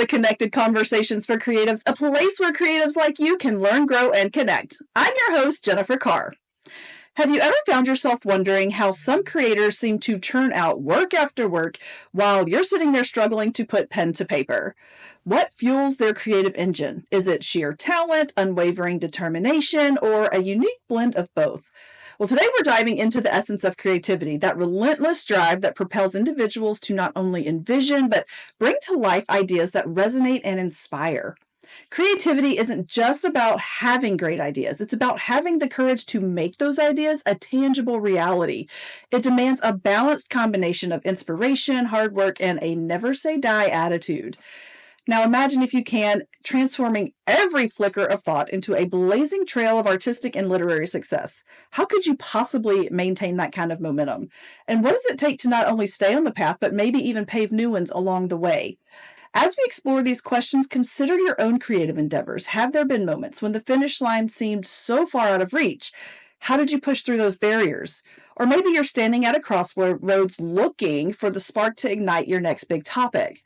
Connected Conversations for Creatives, a place where creatives like you can learn, grow, and connect. I'm your host, Jennifer Carr. Have you ever found yourself wondering how some creators seem to churn out work after work while you're sitting there struggling to put pen to paper? What fuels their creative engine? Is it sheer talent, unwavering determination, or a unique blend of both? Well, today we're diving into the essence of creativity, that relentless drive that propels individuals to not only envision, but bring to life ideas that resonate and inspire. Creativity isn't just about having great ideas. It's about having the courage to make those ideas a tangible reality. It demands a balanced combination of inspiration, hard work, and a never say die attitude. Now imagine, if you can, transforming every flicker of thought into a blazing trail of artistic and literary success. How could you possibly maintain that kind of momentum? And what does it take to not only stay on the path, but maybe even pave new ones along the way? As we explore these questions, consider your own creative endeavors. Have there been moments when the finish line seemed so far out of reach? How did you push through those barriers? Or maybe you're standing at a crossroads looking for the spark to ignite your next big topic.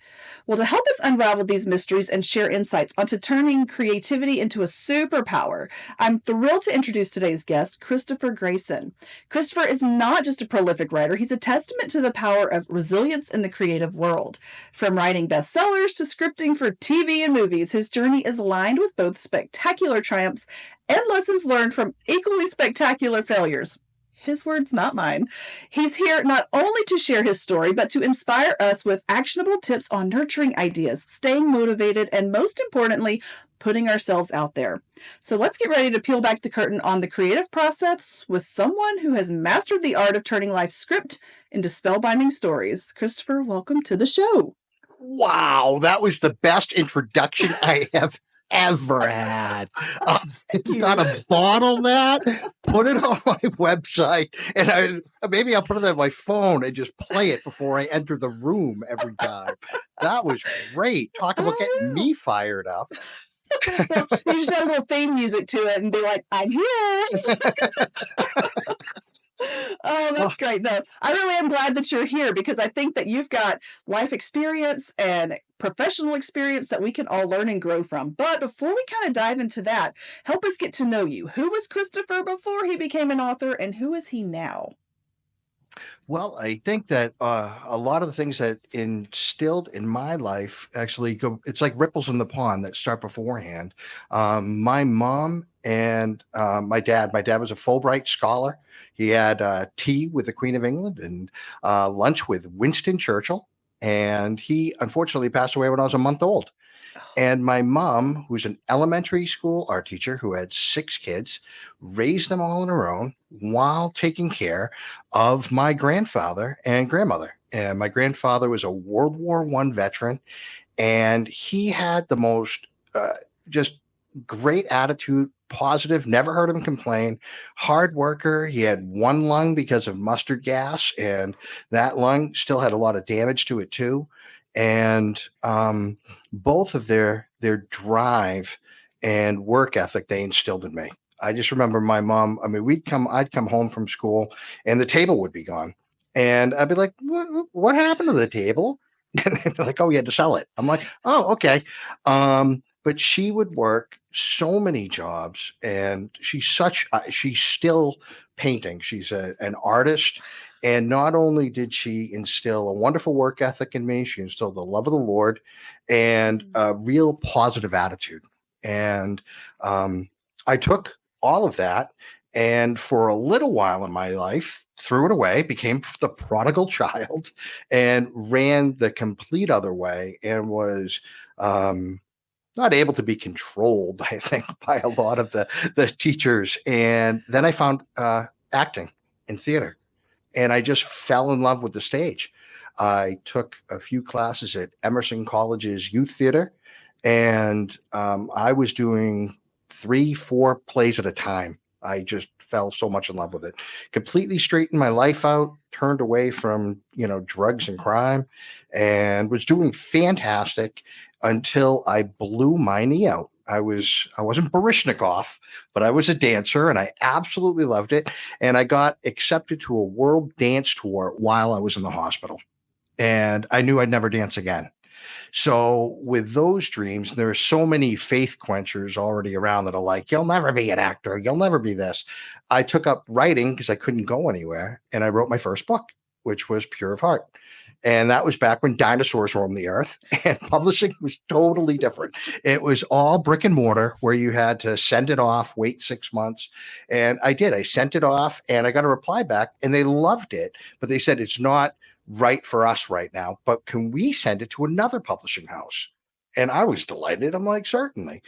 Well, to help us unravel these mysteries and share insights onto turning creativity into a superpower, I'm thrilled to introduce today's guest, Christopher Grayson. Christopher is not just a prolific writer, he's a testament to the power of resilience in the creative world. From writing bestsellers to scripting for TV and movies, his journey is lined with both spectacular triumphs and lessons learned from equally spectacular failures. His words, not mine. He's here not only to share his story, but to inspire us with actionable tips on nurturing ideas, staying motivated, and most importantly, putting ourselves out there. So let's get ready to peel back the curtain on the creative process with someone who has mastered the art of turning life's script into spellbinding stories. Christopher, welcome to the show. Wow, that was the best introduction I have ever had. Got to bottle that, put it on my website, and maybe I'll put it on my phone and just play it before I enter the room every time. That was great. Talk about getting me fired up. Well, you just add a little theme music to it and be like, I'm here. Oh, that's great. No, I really am glad that you're here, because I think that you've got life experience and professional experience that we can all learn and grow from. But before we kind of dive into that, help us get to know you. Who was Christopher before he became an author, and who is he now? Well, I think that a lot of the things that instilled in my life actually it's like ripples in the pond that start beforehand. My mom and my dad was a Fulbright scholar. He had tea with the Queen of England and lunch with Winston Churchill. And he unfortunately passed away when I was a month old. And my mom, who's an elementary school art teacher who had 6 kids, raised them all on her own while taking care of my grandfather and grandmother. And my grandfather was a World War I veteran, and he had the most just great attitude, positive, never heard him complain, hard worker. He had one lung because of mustard gas, and that lung still had a lot of damage to it too. And both of their drive and work ethic they instilled in me. I just remember my mom. I mean, I'd come home from school and the table would be gone, and I'd be like, "What happened to the table?" And they're like, "Oh, we had to sell it." I'm like, "Oh, okay." But she would work so many jobs, and she's still painting. She's an artist. And not only did she instill a wonderful work ethic in me, she instilled the love of the Lord and a real positive attitude. And I took all of that, and for a little while in my life, threw it away, became the prodigal child, and ran the complete other way, and was not able to be controlled, I think, by a lot of the teachers. And then I found acting in theater. And I just fell in love with the stage. I took a few classes at Emerson College's youth theater, and I was doing 3-4 plays at a time. I just fell so much in love with it. Completely straightened my life out, turned away from, drugs and crime, and was doing fantastic until I blew my knee out. I wasn't Baryshnikov, but I was a dancer, and I absolutely loved it. And I got accepted to a world dance tour while I was in the hospital, and I knew I'd never dance again. So with those dreams, there are so many faith quenchers already around that are like, you'll never be an actor. You'll never be this. I took up writing because I couldn't go anywhere. And I wrote my first book, which was Pure of Heart. And that was back when dinosaurs roamed the earth, and publishing was totally different. It was all brick and mortar where you had to send it off, wait 6 months. And I did. I sent it off and I got a reply back and they loved it. But they said, it's not right for us right now, but can we send it to another publishing house? And I was delighted. I'm like, certainly.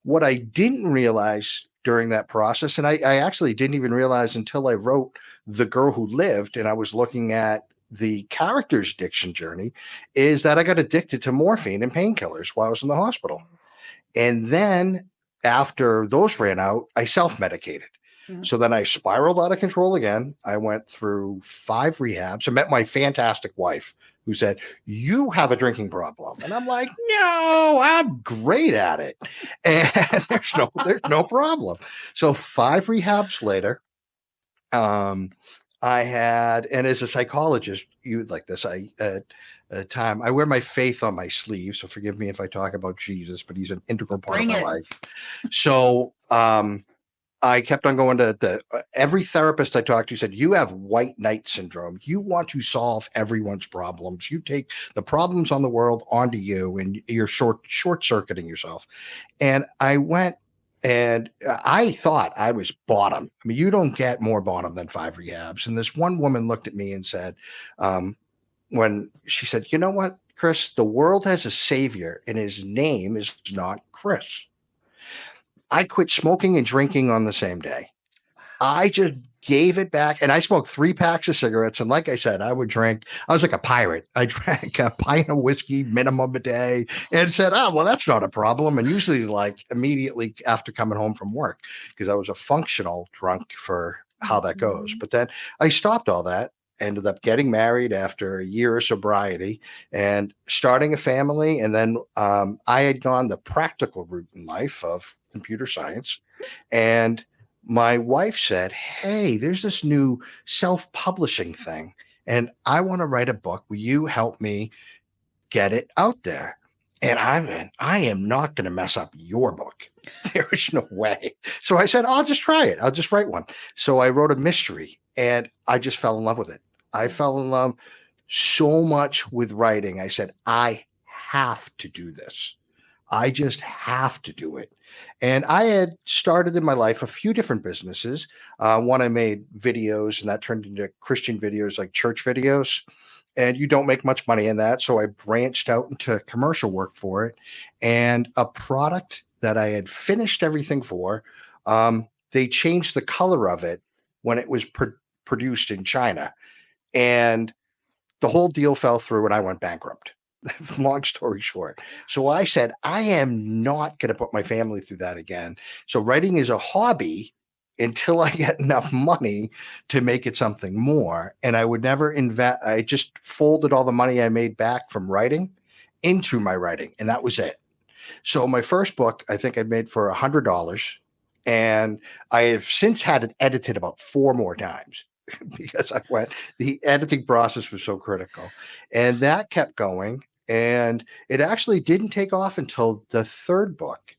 What I didn't realize during that process, and I actually didn't even realize until I wrote The Girl Who Lived, and I was looking at the character's addiction journey, is that I got addicted to morphine and painkillers while I was in the hospital. And then after those ran out, I self-medicated. So then I spiraled out of control again. I went through 5 rehabs. I met my fantastic wife who said, you have a drinking problem. And I'm like, no, I'm great at it. And there's no problem. So 5 rehabs later, I had, and as a psychologist, you would like this. At a time, I wear my faith on my sleeve. So forgive me if I talk about Jesus, but he's an integral part of my life. So, I kept on going to every therapist I talked to said, you have white knight syndrome. You want to solve everyone's problems. You take the problems on the world onto you and you're short circuiting yourself. And I went and I thought I was bottom. I mean, you don't get more bottom than 5 rehabs. And this one woman looked at me and said, when she said, you know what, Chris, the world has a savior and his name is not Chris. I quit smoking and drinking on the same day. I just gave it back, and I smoked 3 packs of cigarettes. And like I said, I would drink. I was like a pirate. I drank a pint of whiskey minimum a day and said, oh, well, that's not a problem. And usually like immediately after coming home from work, because I was a functional drunk for how that goes. But then I stopped all that, ended up getting married after a year of sobriety and starting a family. And then I had gone the practical route in life of computer science. And my wife said, hey, there's this new self-publishing thing, and I want to write a book. Will you help me get it out there? And I am not going to mess up your book. There is no way. So I said, I'll just try it. I'll just write one. So I wrote a mystery and I just fell in love with it. I fell in love so much with writing. I said, I have to do this. I just have to do it. And I had started in my life a few different businesses. One, I made videos, and that turned into Christian videos, like church videos. And you don't make much money in that. So I branched out into commercial work for it. And a product that I had finished everything for, they changed the color of it when it was produced in China. And the whole deal fell through and I went bankrupt. Long story short. So I said, I am not going to put my family through that again. So writing is a hobby until I get enough money to make it something more. And I would never invest. I just folded all the money I made back from writing into my writing. And that was it. So my first book, I think I made for $100. And I have since had it edited about 4 more times. Because the editing process was so critical. And that kept going. And it actually didn't take off until the 3rd book.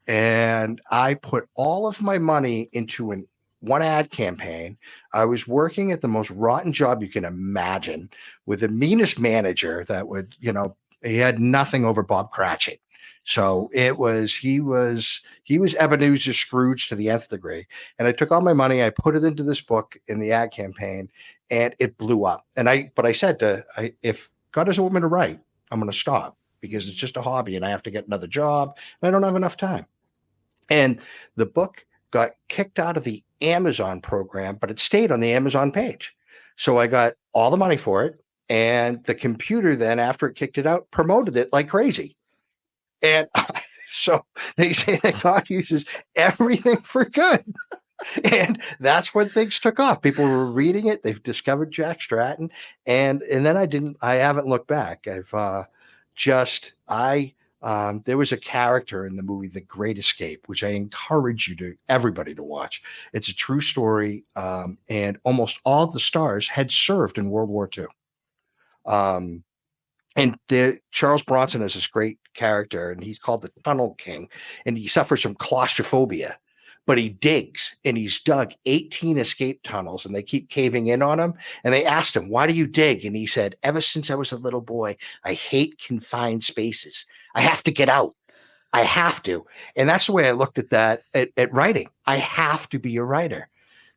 And I put all of my money into one ad campaign. I was working at the most rotten job you can imagine with the meanest manager that would, he had nothing over Bob Cratchit. So he was Ebenezer Scrooge to the nth degree. And I took all my money, I put it into this book in the ad campaign, and it blew up. But I said if God doesn't want me to write, I'm going to stop because it's just a hobby and I have to get another job and I don't have enough time. And the book got kicked out of the Amazon program, but it stayed on the Amazon page. So I got all the money for it. And the computer then, after it kicked it out, promoted it like crazy. And so they say that God uses everything for good. And that's when things took off. People were reading it. They've discovered Jack Stratton. And then I haven't looked back. There was a character in the movie, The Great Escape, which I encourage everybody to watch. It's a true story. And almost all the stars had served in World War II. And Charles Bronson is this great character, and he's called the Tunnel King, and he suffers from claustrophobia. But he digs, and he's dug 18 escape tunnels, and they keep caving in on him. And they asked him, "Why do you dig?" And he said, "Ever since I was a little boy, I hate confined spaces. I have to get out. I have to." And that's the way I looked at that at writing. I have to be a writer.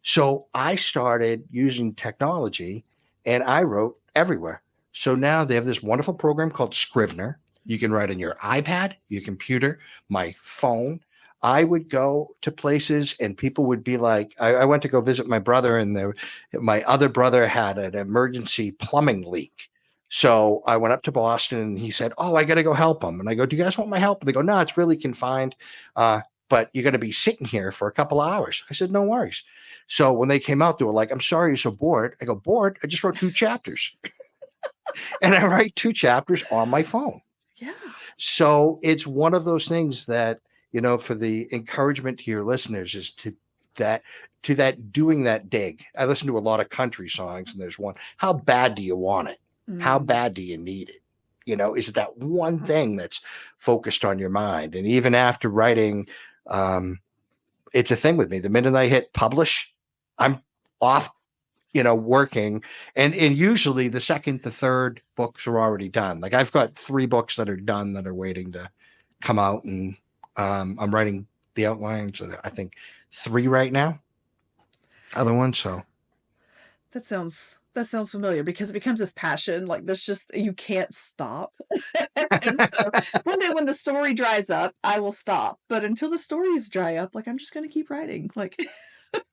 So I started using technology, and I wrote everywhere. So now they have this wonderful program called Scrivener. You can write on your iPad, your computer, my phone. I would go to places and people would be like, I went to go visit my brother, and my other brother had an emergency plumbing leak. So I went up to Boston, and he said, "Oh, I got to go help him." And I go, "Do you guys want my help?" And they go, "No, it's really confined. But you're going to be sitting here for a couple of hours." I said, "No worries." So when they came out, they were like, "I'm sorry you're so bored." I go, "Bored? I just wrote 2 chapters." And I write 2 chapters on my phone. Yeah. So it's one of those things that, for the encouragement to your listeners is that doing that dig. I listen to a lot of country songs, and there's one, "How bad do you want it? How bad do you need it?" Is it that one thing that's focused on your mind? And even after writing, it's a thing with me. The minute I hit publish, I'm off, working. And usually the second, the third books are already done. Like I've got 3 books that are done that are waiting to come out. And I'm writing the outlines. So I think 3 right now. Other ones. So that sounds familiar, because it becomes this passion. Like there's just, you can't stop. And so one day when the story dries up, I will stop. But until the stories dry up, like I'm just going to keep writing. Like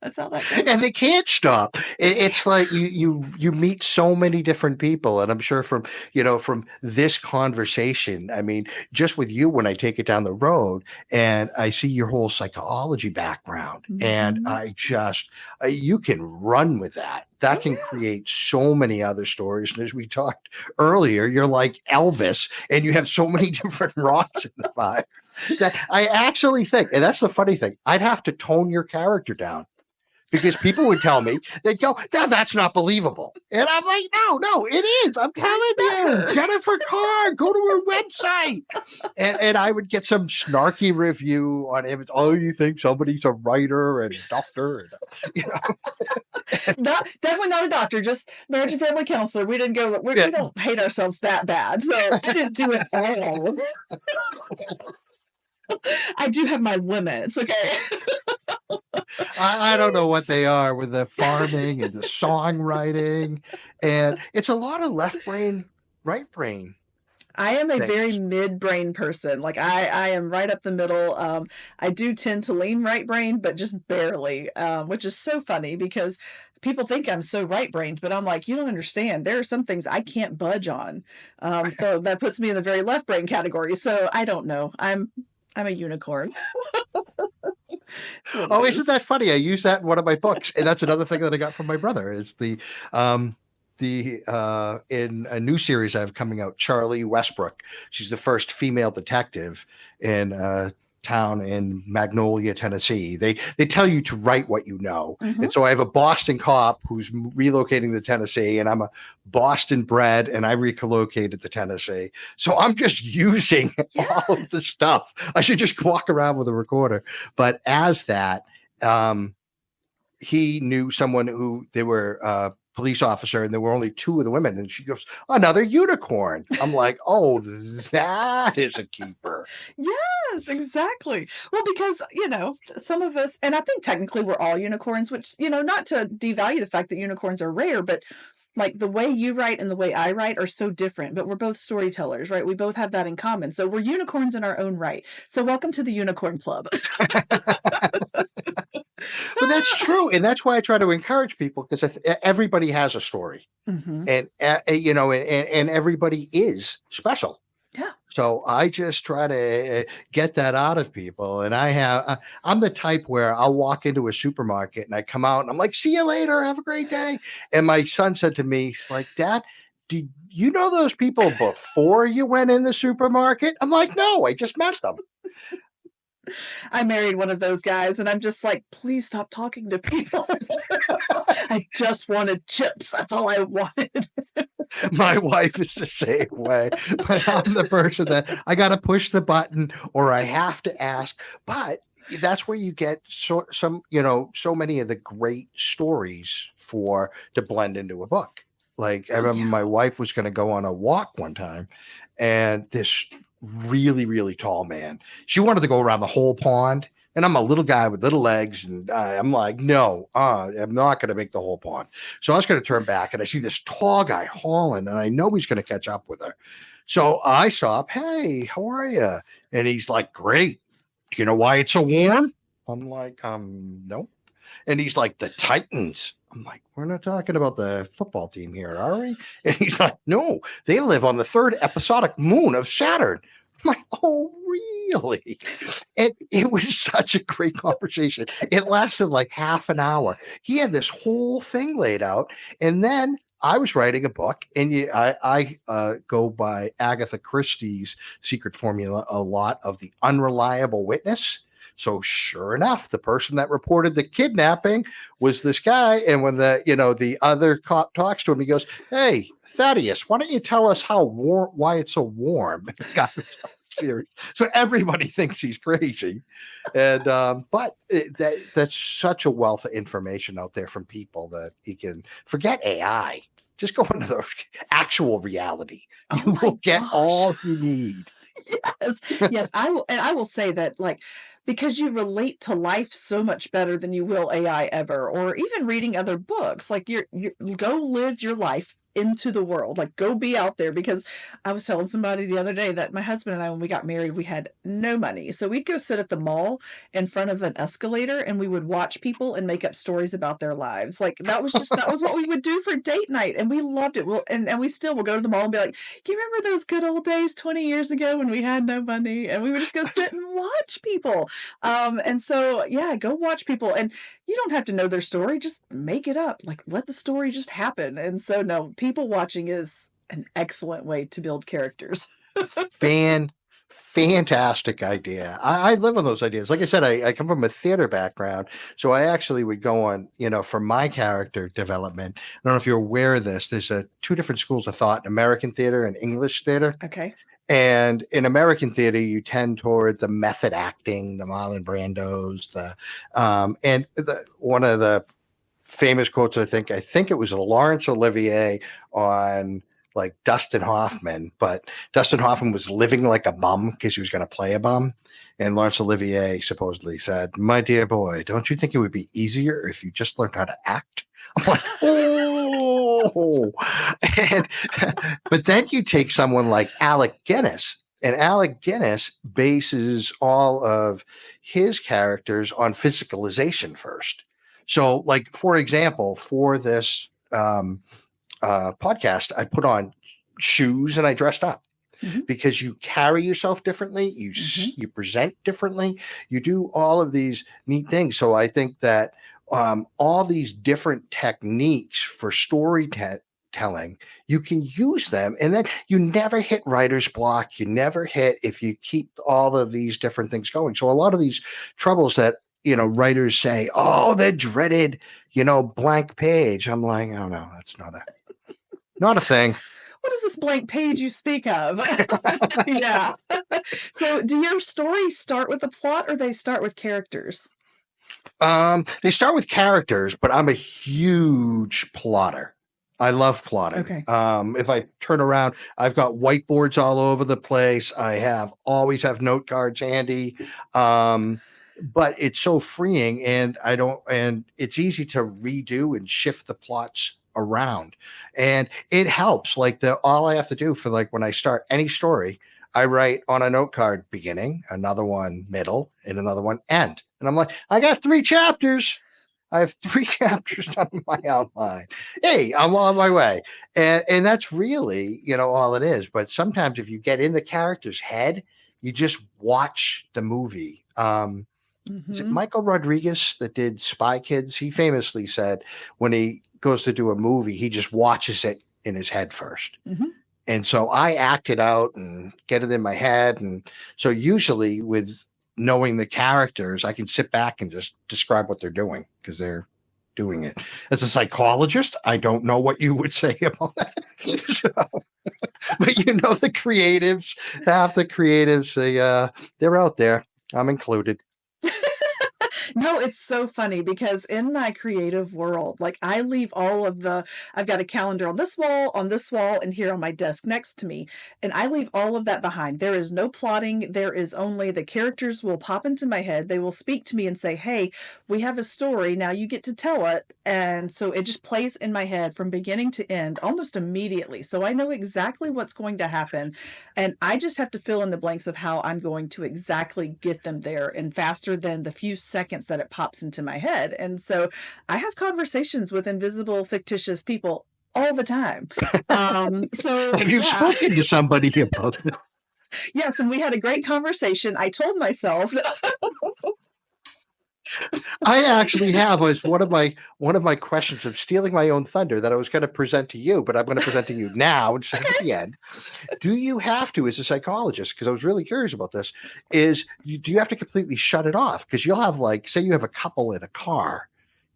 that's how that goes. And they can't stop. It's like you meet so many different people, and I'm sure from this conversation, I mean, just with you, when I take it down the road and I see your whole psychology background, and I just you can run with that. That can create so many other stories. And as we talked earlier, you're like Elvis, and you have so many different rocks in the fire. That I actually think, and that's the funny thing, I'd have to tone your character down, because people would tell me, they'd go, "No, that's not believable." And I'm like, no, it is. I'm telling you, Jennifer Carr, go to her website. And I would get some snarky review on it. "Oh, you think somebody's a writer and doctor?" Definitely not a doctor, just marriage and family counselor. We didn't go, we don't hate ourselves that bad. So I didn't do it all. I do have my limits. Okay. I don't know what they are with the farming and the songwriting. And it's a lot of left brain, right brain. I am a very mid-brain person. Like I am right up the middle. I do tend to lean right brain, but just barely, which is so funny because people think I'm so right-brained, but I'm like, you don't understand. There are some things I can't budge on. So that puts me in the very left brain category. So I don't know. I'm a unicorn. Oh, isn't that funny? I use that in one of my books, and that's another thing that I got from my brother. Is in a new series I have coming out, Charlie Westbrook. She's the first female detective in town in Magnolia, Tennessee. They tell you to write what you know. And so I have a Boston cop who's relocating to Tennessee, and I'm a Boston bred, and I relocated to Tennessee. So I'm just using all of the stuff. I should just walk around with a recorder. But as that, he knew someone who they were police officer, and there were only 2 of the women, and she goes, "Another unicorn." I'm like, "Oh, that is a keeper." Yes, exactly. Well, because, some of us, and I think technically we're all unicorns, which, not to devalue the fact that unicorns are rare, but like the way you write and the way I write are so different, but we're both storytellers, right? We both have that in common. So we're unicorns in our own right. So welcome to the Unicorn Club. But that's true. And that's why I try to encourage people, because everybody has a story, and everybody is special. Yeah. So I just try to get that out of people. And I'm the type where I'll walk into a supermarket and I come out and I'm like, "See you later. Have a great day." And my son said to me, he's like, "Dad, did you know those people before you went in the supermarket?" I'm like, "No, I just met them." I married one of those guys, and I'm just like, please stop talking to people. I just wanted chips. That's all I wanted. My wife is the same way. But I'm the person that I got to push the button or I have to ask. But that's where you get so many of the great stories for to blend into a book. Like I Oh, remember yeah. my wife was going to go on a walk one time, and this really, really tall man, she wanted to go around the whole pond. And I'm a little guy with little legs. And I'm like, no, I'm not going to make the whole pond. So I was going to turn back and I see this tall guy hauling and I know he's going to catch up with her. So I stop. Hey, how are you? And he's like, great. Do you know why it's so warm? I'm like, no. And he's like, the Titans. I'm like, we're not talking about the football team here, are we? And he's like, no, they live on the third episodic moon of Saturn. I'm like, oh, really? And it was such a great conversation. It lasted like half an hour. He had this whole thing laid out. And then I was writing a book, and I go by Agatha Christie's secret formula a lot of the unreliable witness. So sure enough, the person that reported the kidnapping was this guy. And when the other cop talks to him, he goes, "Hey, Thaddeus, why don't you tell us why it's so warm?" So everybody thinks he's crazy. And but that's such a wealth of information out there from people that you can forget AI. Just go into the actual reality. Oh You my will get gosh. all you need. Yes, I will say that, like, because you relate to life so much better than you will AI ever, or even reading other books. Like, you go live your life into the world, like, go be out there. Because I was telling somebody the other day that my husband and I, when we got married, we had no money, so we'd go sit at the mall in front of an escalator and we would watch people and make up stories about their lives. Like, that was what we would do for date night, and we loved it. And we still will go to the mall and be like, you remember those good old days 20 years ago when we had no money? And we would just go sit and watch people. And so, yeah, go watch people. And you don't have to know their story, just make it up. Like, let the story just happen. And so, no, people watching is an excellent way to build characters. Fantastic idea. I live on those ideas. Like I said, I come from a theater background, so I actually would go on, for my character development. I don't know if you're aware of this. There's two different schools of thought: American theater and English theater. Okay. And in American theater, you tend toward the method acting, the Marlon Brandos, one of the famous quotes, I think it was Laurence Olivier on like Dustin Hoffman, but Dustin Hoffman was living like a bum because he was going to play a bum. And Laurence Olivier supposedly said, "My dear boy, don't you think it would be easier if you just learned how to act?" I'm like, oh. But then you take someone like Alec Guinness, and Alec Guinness bases all of his characters on physicalization first. So, like, for example, for this podcast, I put on shoes and I dressed up. Mm-hmm. Because you carry yourself differently, you present differently, you do all of these neat things. So I think that all these different techniques for storytelling, you can use them, and then you never hit writer's block. You never hit if you keep all of these different things going. So a lot of these troubles that writers say, "Oh, the dreaded, blank page." I'm like, oh no, that's not a thing. What is this blank page you speak of? Yeah. So do your stories start with a plot or they start with characters? They start with characters, but I'm a huge plotter. I love plotting. Okay. If I turn around, I've got whiteboards all over the place. I always have note cards handy. But it's so freeing, and it's easy to redo and shift the plots around, and it helps. Like all I have to do for like when I start any story, I write on a note card beginning, another one middle, and another one end. And I'm like, I got 3 chapters. I have 3 chapters on my outline. Hey, I'm on my way. And that's really, all it is. But sometimes if you get in the character's head, you just watch the movie. Is it Michael Rodriguez that did Spy Kids? He famously said when he goes to do a movie, he just watches it in his head first. Mm-hmm. And so I act it out and get it in my head. And so usually with knowing the characters, I can sit back and just describe what they're doing because they're doing it. As a psychologist, I don't know what you would say about that. So, but the creatives, they're out there. I'm included. No, it's so funny because in my creative world, like I leave I've got a calendar on this wall, and here on my desk next to me. And I leave all of that behind. There is no plotting. There is only the characters will pop into my head. They will speak to me and say, hey, we have a story. Now you get to tell it. And so it just plays in my head from beginning to end almost immediately. So I know exactly what's going to happen. And I just have to fill in the blanks of how I'm going to exactly get them there and faster than the few seconds that it pops into my head. And so I have conversations with invisible, fictitious people all the time. So have you spoken to somebody about it? Yes, and we had a great conversation. I told myself I actually have was one of my questions of stealing my own thunder that I was going to present to you, but I'm going to present to you now instead of at the end. Do you have to, as a psychologist, because I was really curious about this, do you have to completely shut it off? Because you'll have say you have a couple in a car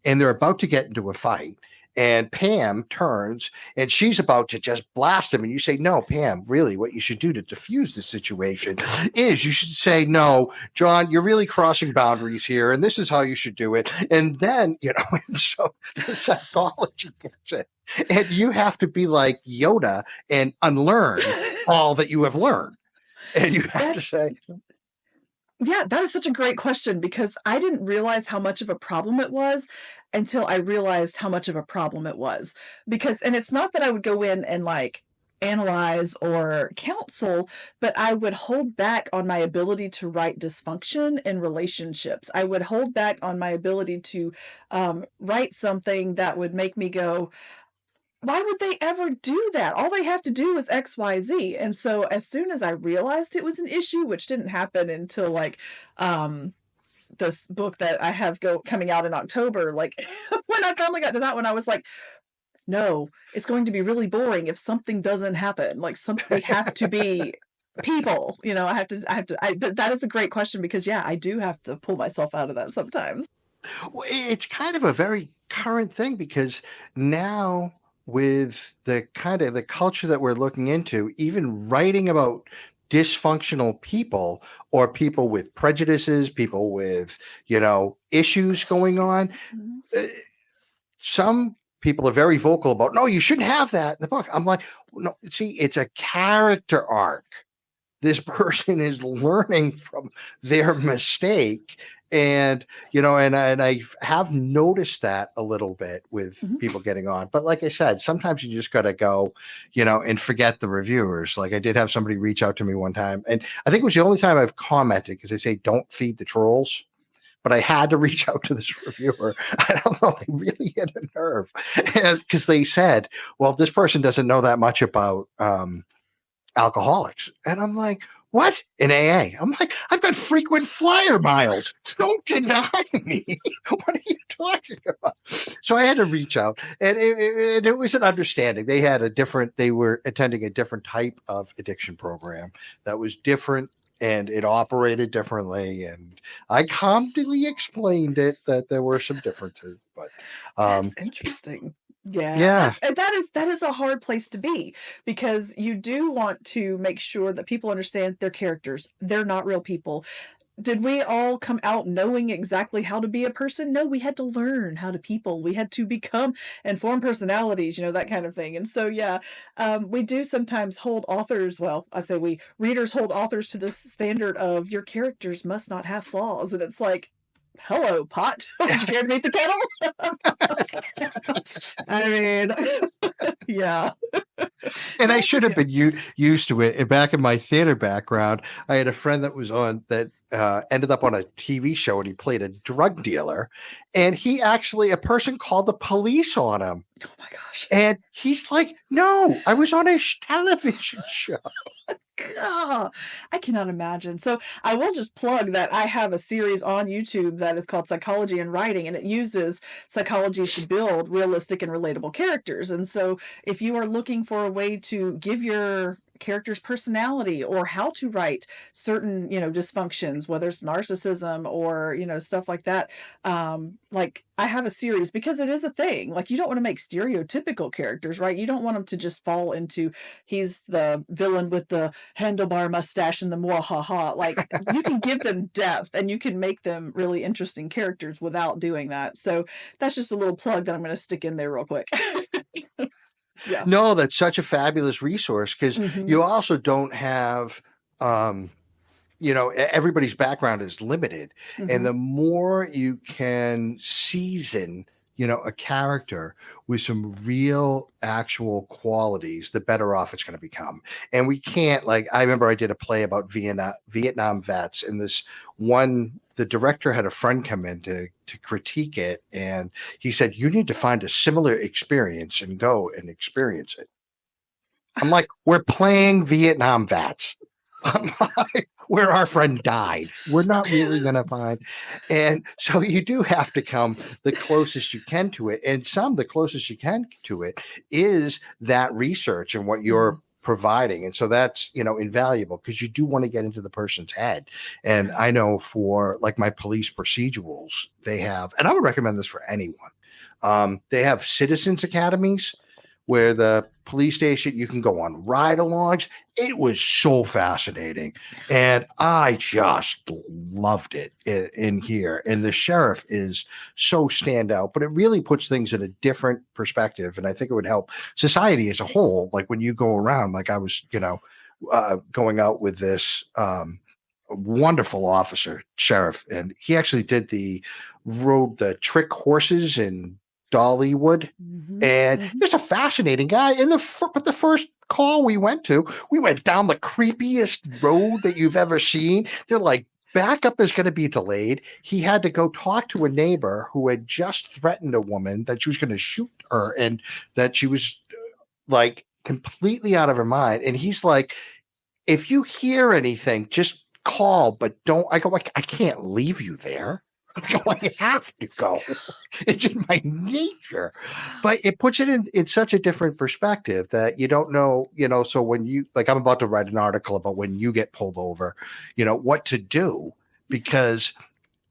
and they're about to get into a fight. And Pam turns and she's about to just blast him. And you say, no, Pam, really what you should do to diffuse the situation is you should say, no, John, you're really crossing boundaries here. And this is how you should do it. And then, and so the psychology gets it. And you have to be like Yoda and unlearn all that you have learned. And you have to say, yeah, that is such a great question because I didn't realize how much of a problem it was until I realized how much of a problem it was. And it's not that I would go in and analyze or counsel, but I would hold back on my ability to write dysfunction in relationships. I would hold back on my ability to write something that would make me go, why would they ever do that? All they have to do is X, Y, Z. And so as soon as I realized it was an issue, which didn't happen until this book that I have coming out in October, when I finally got to that one, I was like, no, it's going to be really boring if something doesn't happen. They have to be people, but that is a great question because I do have to pull myself out of that sometimes. Well, it's kind of a very current thing because now with the kind of the culture that we're looking into, even writing about dysfunctional people or people with prejudices, people with, issues going on, some people are very vocal about, no, you shouldn't have that in the book. I'm like, no, see, it's a character arc. This person is learning from their mistake. And, and I have noticed that a little bit with people getting on. But like I said, sometimes you just got to go, and forget the reviewers. Like I did have somebody reach out to me one time. And I think it was the only time I've commented because they say, don't feed the trolls. But I had to reach out to this reviewer. I don't know. They really hit a nerve because they said, well, this person doesn't know that much about alcoholics. And I'm like, what? In AA? I'm like, I've got frequent flyer miles. Don't deny me. What are you talking about? So I had to reach out and it was an understanding. They were attending a different type of addiction program that was different and it operated differently. And I calmly explained that there were some differences, but that's interesting. Yeah. That is a hard place to be because you do want to make sure that people understand their characters. They're not real people. Did we all come out knowing exactly how to be a person? No, we had to learn how to people. We had to become and form personalities, that kind of thing. And so, we do sometimes hold authors. Well, I say readers hold authors to this standard of your characters must not have flaws. And it's like, hello, pot. Did you care to meet the kettle? I mean, yeah. And I should have been used to it. And back in my theater background, I had a friend that was on that ended up on a TV show and he played a drug dealer. And a person called the police on him. Oh my gosh. And he's like, no, I was on a television show. God, I cannot imagine. So I will just plug that I have a series on YouTube that is called Psychology in Writing, and it uses psychology to build realistic and relatable characters. And so if you are looking for a way to give your character's personality or how to write certain, dysfunctions, whether it's narcissism or, stuff like that. Like I have a series because it is a thing. Like you don't want to make stereotypical characters, right? You don't want them to just fall into he's the villain with the handlebar mustache and the mwahaha. Like you can give them depth and you can make them really interesting characters without doing that. So that's just a little plug that I'm going to stick in there real quick. Yeah. No, that's such a fabulous resource because you Mm-hmm. also don't have, everybody's background is limited. And Mm-hmm. the more you can season, a character with some real actual qualities, the better off it's going to become. And we can't, like, I remember I did a play about Vietnam vets, and the director had a friend come in to critique it. And he said, you need to find a similar experience and go and experience it. I'm like, we're playing Vietnam vets. I'm like, where our friend died. We're not really going to find. And so you do have to come the closest you can to it. And the closest you can to it is that research and what you're providing. And so that's, invaluable because you do want to get into the person's head. And I know for like my police procedurals, they have, and I would recommend this for anyone. They have citizens academies where the police station, you can go on ride-alongs. It was so fascinating. And I just loved it in here. And the sheriff is so standout, but it really puts things in a different perspective. And I think it would help society as a whole. Like when you go around, like I was, going out with this wonderful officer, sheriff, and he actually did rode the trick horses in Dollywood, and just a fascinating guy. And the first call we went down the creepiest road that you've ever seen. They're like, backup is going to be delayed. He had to go talk to a neighbor who had just threatened a woman that she was going to shoot her and that she was like completely out of her mind. And he's like, if you hear anything, just call, but don't. I go, I can't leave you there. I have to go. It's in my nature. But it puts it in such a different perspective that you don't know, so when you, like, I'm about to write an article about when you get pulled over, what to do, because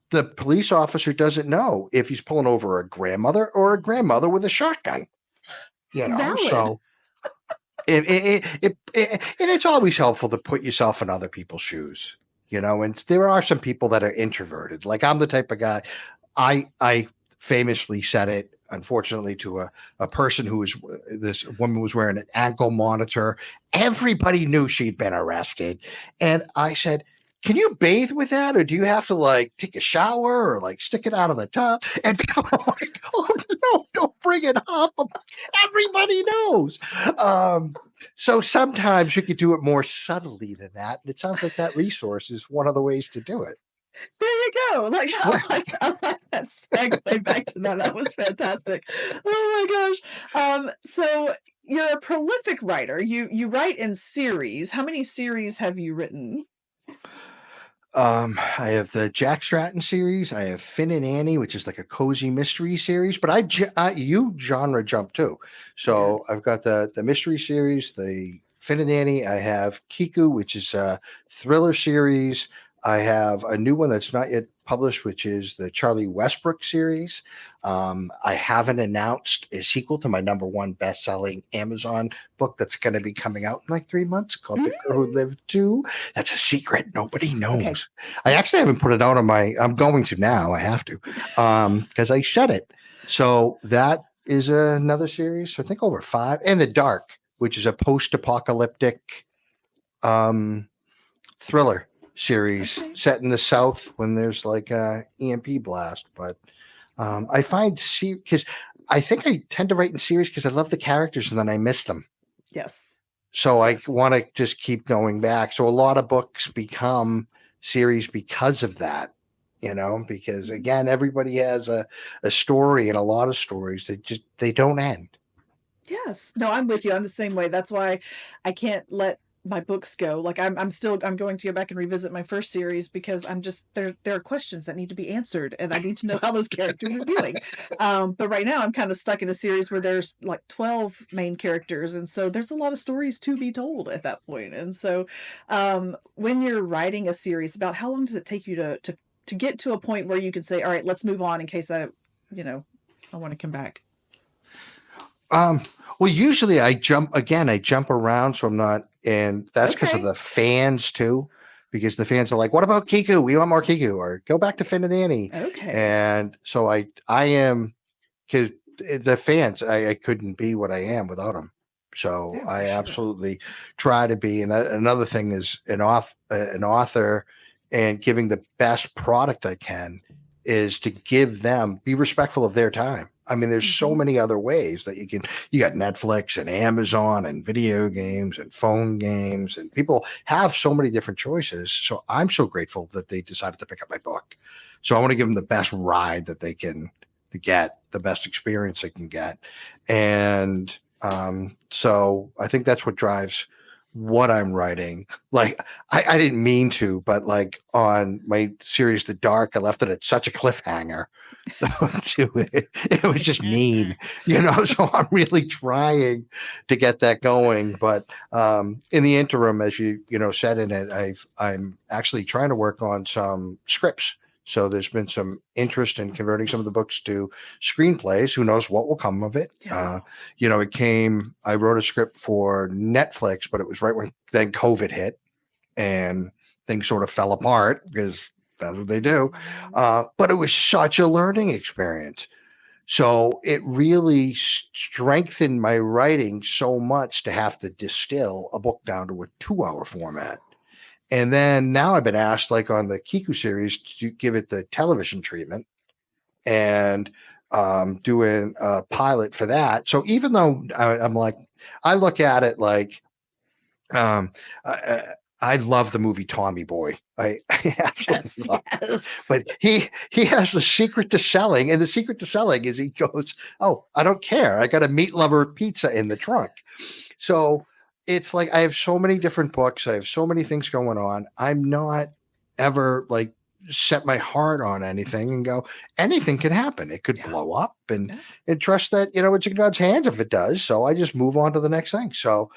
the police officer doesn't know if he's pulling over a grandmother or a grandmother with a shotgun, Valid. so and it's always helpful to put yourself in other people's shoes. And there are some people that are introverted. Like I'm the type of guy, I famously said it, unfortunately, to a person this woman was wearing an ankle monitor. Everybody knew she'd been arrested. And I said, can you bathe with that? Or do you have to like take a shower or like stick it out of the tub? And people are like, oh no, don't bring it up. Everybody knows. So sometimes you could do it more subtly than that. And it sounds like that resource is one of the ways to do it. There you go. Like I like that segue back to that. That was fantastic. Oh my gosh. So you're a prolific writer. You write in series. How many series have you written? I have the Jack Stratton series. I have Finn and Annie, which is like a cozy mystery series, but you genre jump too. So I've got the mystery series, the Finn and Annie. I have Kiku, which is a thriller series. I have a new one that's not yet published, which is the Charlie Westbrook series. I haven't announced a sequel to my #1 best-selling Amazon book that's going to be coming out in like 3 months called The Girl Who Lived Too. That's a secret. Nobody knows. Okay. I actually haven't put it out on I'm going to now. I have to because I said it. So that is another series. So I think over 5. And The Dark, which is a post-apocalyptic thriller series set in the South when there's like a EMP blast. But I find because I think I tend to write in series because I love the characters and then I miss them. Yes. So I want to just keep going back. So a lot of books become series because of that, because again, everybody has a story, and a lot of stories they don't end. Yes. No, I'm with you. I'm the same way. That's why I can't let my books go. Like I'm going to go back and revisit my first series because I'm just there are questions that need to be answered and I need to know how those characters are doing. But right now I'm kind of stuck in a series where there's like 12 main characters, and so there's a lot of stories to be told at that point. And so when you're writing a series, about how long does it take you to get to a point where you can say, all right, let's move on in case I want to come back? Well, usually I jump around, so I'm not, and that's because of Okay. the fans too, because the fans are like, "What about Kiku? We want more Kiku," or "Go back to Finn and Annie." Okay. And so I am, because the fans, I couldn't be what I am without them. So Yeah, for I sure. absolutely try to be. And another thing is an author, and giving the best product I can is to be respectful of their time. I mean, there's so Hmm. many other ways that you got Netflix and Amazon and video games and phone games, and people have so many different choices. So I'm so grateful that they decided to pick up my book. So I want to give them the best ride that they can to get, the best experience they can get. And so I think that's what drives what I'm writing. Like I didn't mean to, but like on my series The Dark, I left it at such a cliffhanger to it. It was just mean, so I'm really trying to get that going. But in the interim, as you said in it, I'm actually trying to work on some scripts. So there's been some interest in converting some of the books to screenplays. Who knows what will come of it? Yeah. I wrote a script for Netflix, but it was right when then COVID hit and things sort of fell apart because that's what they do. But it was such a learning experience. So it really strengthened my writing so much to have to distill a book down to a 2-hour format. And then now I've been asked, like on the Kiku series, to give it the television treatment and doing a pilot for that. So even though I'm like, I look at it like, um, I love the movie Tommy Boy. I absolutely Yes. love it. Yes. But he has the secret to selling, and the secret to selling is he goes, "Oh, I don't care. I got a meat lover pizza in the trunk." So it's like I have so many different books. I have so many things going on. I'm not ever like set my heart on anything and go, anything can happen. It could Yeah. blow up, and Yeah. trust that it's in God's hands if it does. So I just move on to the next thing. So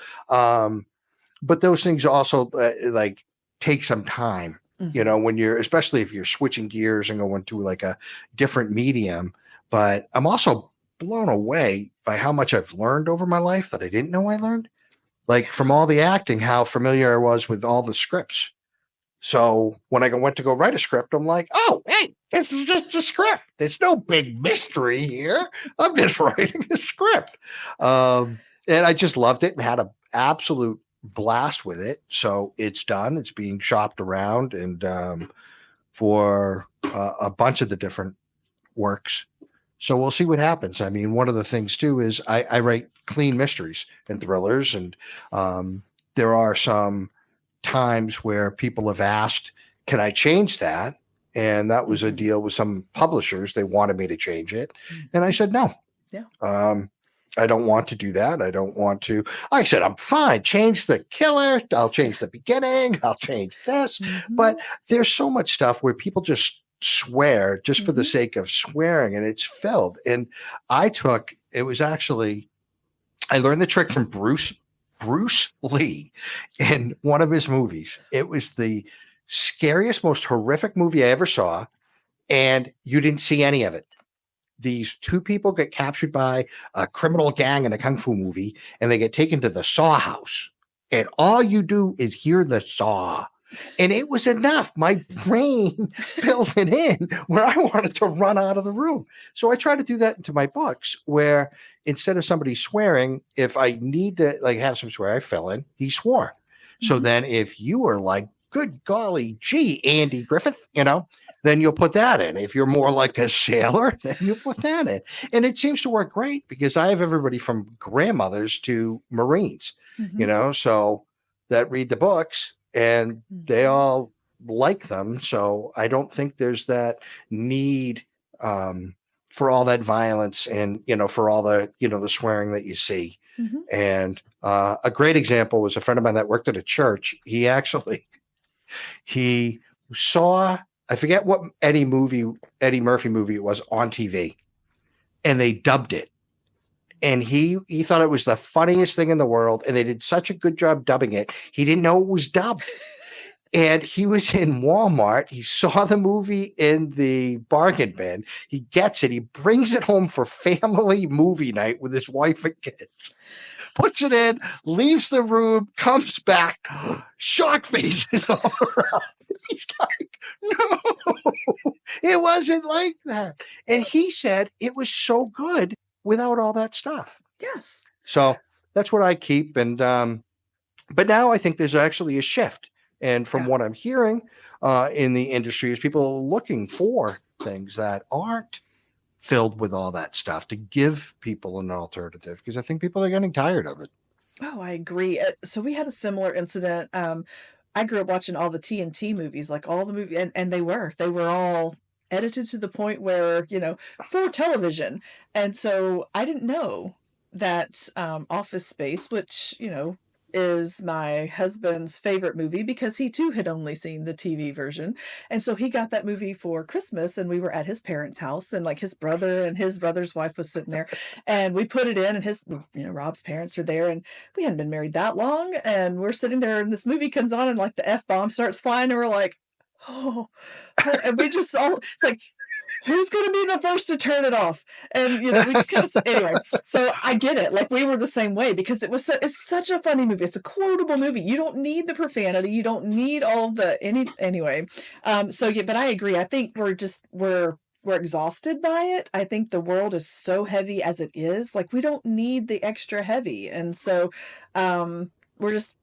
but those things also like take some time, Hmm. when especially if you're switching gears and going to like a different medium. But I'm also blown away by how much I've learned over my life that I didn't know I learned, like from Yeah. all the acting, how familiar I was with all the scripts. So when I went to go write a script, I'm like, oh, hey, this is just a script. There's no big mystery here. I'm just writing a script. And I just loved it and had an absolute blast with it. So it's done. It's being shopped around and for a bunch of the different works. So we'll see what happens. I mean, one of the things too is I write clean mysteries and thrillers, and there are some times where people have asked, can I change that? And that was a Hmm. deal with some publishers. They wanted me to change it. And I Hmm. said, no, Yeah. I don't want to do that. I don't want to. I said, I'm fine. Change the killer. I'll change the beginning. I'll change this. Hmm. But there's so much stuff where people just swear just for the Hmm. sake of swearing, and it's filled. And it was actually, I learned the trick from Bruce Lee in one of his movies. It was the scariest, most horrific movie I ever saw, and you didn't see any of it. These two people get captured by a criminal gang in a kung fu movie, and they get taken to the saw house. And all you do is hear the saw. And it was enough. My brain filled it in where I wanted to run out of the room. So I try to do that into my books where instead of somebody swearing, if I need to like have some swear, I fill in, he swore. So Hmm. then if you were like, good golly, gee, Andy Griffith, then you'll put that in. If you're more like a sailor, then you'll put that in. And it seems to work great because I have everybody from grandmothers to Marines, Hmm. so that read the books and they Hmm. all like them. So I don't think there's that need for all that violence and, for all the, the swearing that you see. Mhm. And a great example was a friend of mine that worked at a church. He saw, I forget what Eddie Murphy movie it was on TV, and they dubbed it. And he thought it was the funniest thing in the world, and they did such a good job dubbing it. He didn't know it was dubbed. And he was in Walmart. He saw the movie in the bargain bin. He gets it. He brings it home for family movie night with his wife and kids. Puts it in, leaves the room, comes back, shock faces all around. He's like, no, it wasn't like that. And he said it was so good without all that stuff. Yes. So that's what I keep. And but now I think there's actually a shift. And from what I'm hearing in the industry is people are looking for things that aren't filled with all that stuff to give people an alternative, because I think people are getting tired of it. Oh, I agree. So we had a similar incident. I grew up watching all the TNT movies, like all the movies, and they were all edited to the point where, for television. And so I didn't know that Office Space, which, is my husband's favorite movie because he too had only seen the TV version. And so he got that movie for Christmas, and we were at his parents' house, and like his brother and his brother's wife was sitting there, and we put it in, and Rob's parents are there, and we hadn't been married that long, and we're sitting there, and this movie comes on, and like the F-bomb starts flying, and we're like, oh, and we just all, it's like, who's going to be the first to turn it off? And, we just kind of, anyway, so I get it. Like, we were the same way because it's such a funny movie. It's a quotable movie. You don't need the profanity. You don't need all the, anyway. So yeah, but I agree. I think we're exhausted by it. I think the world is so heavy as it is. Like, we don't need the extra heavy. And so,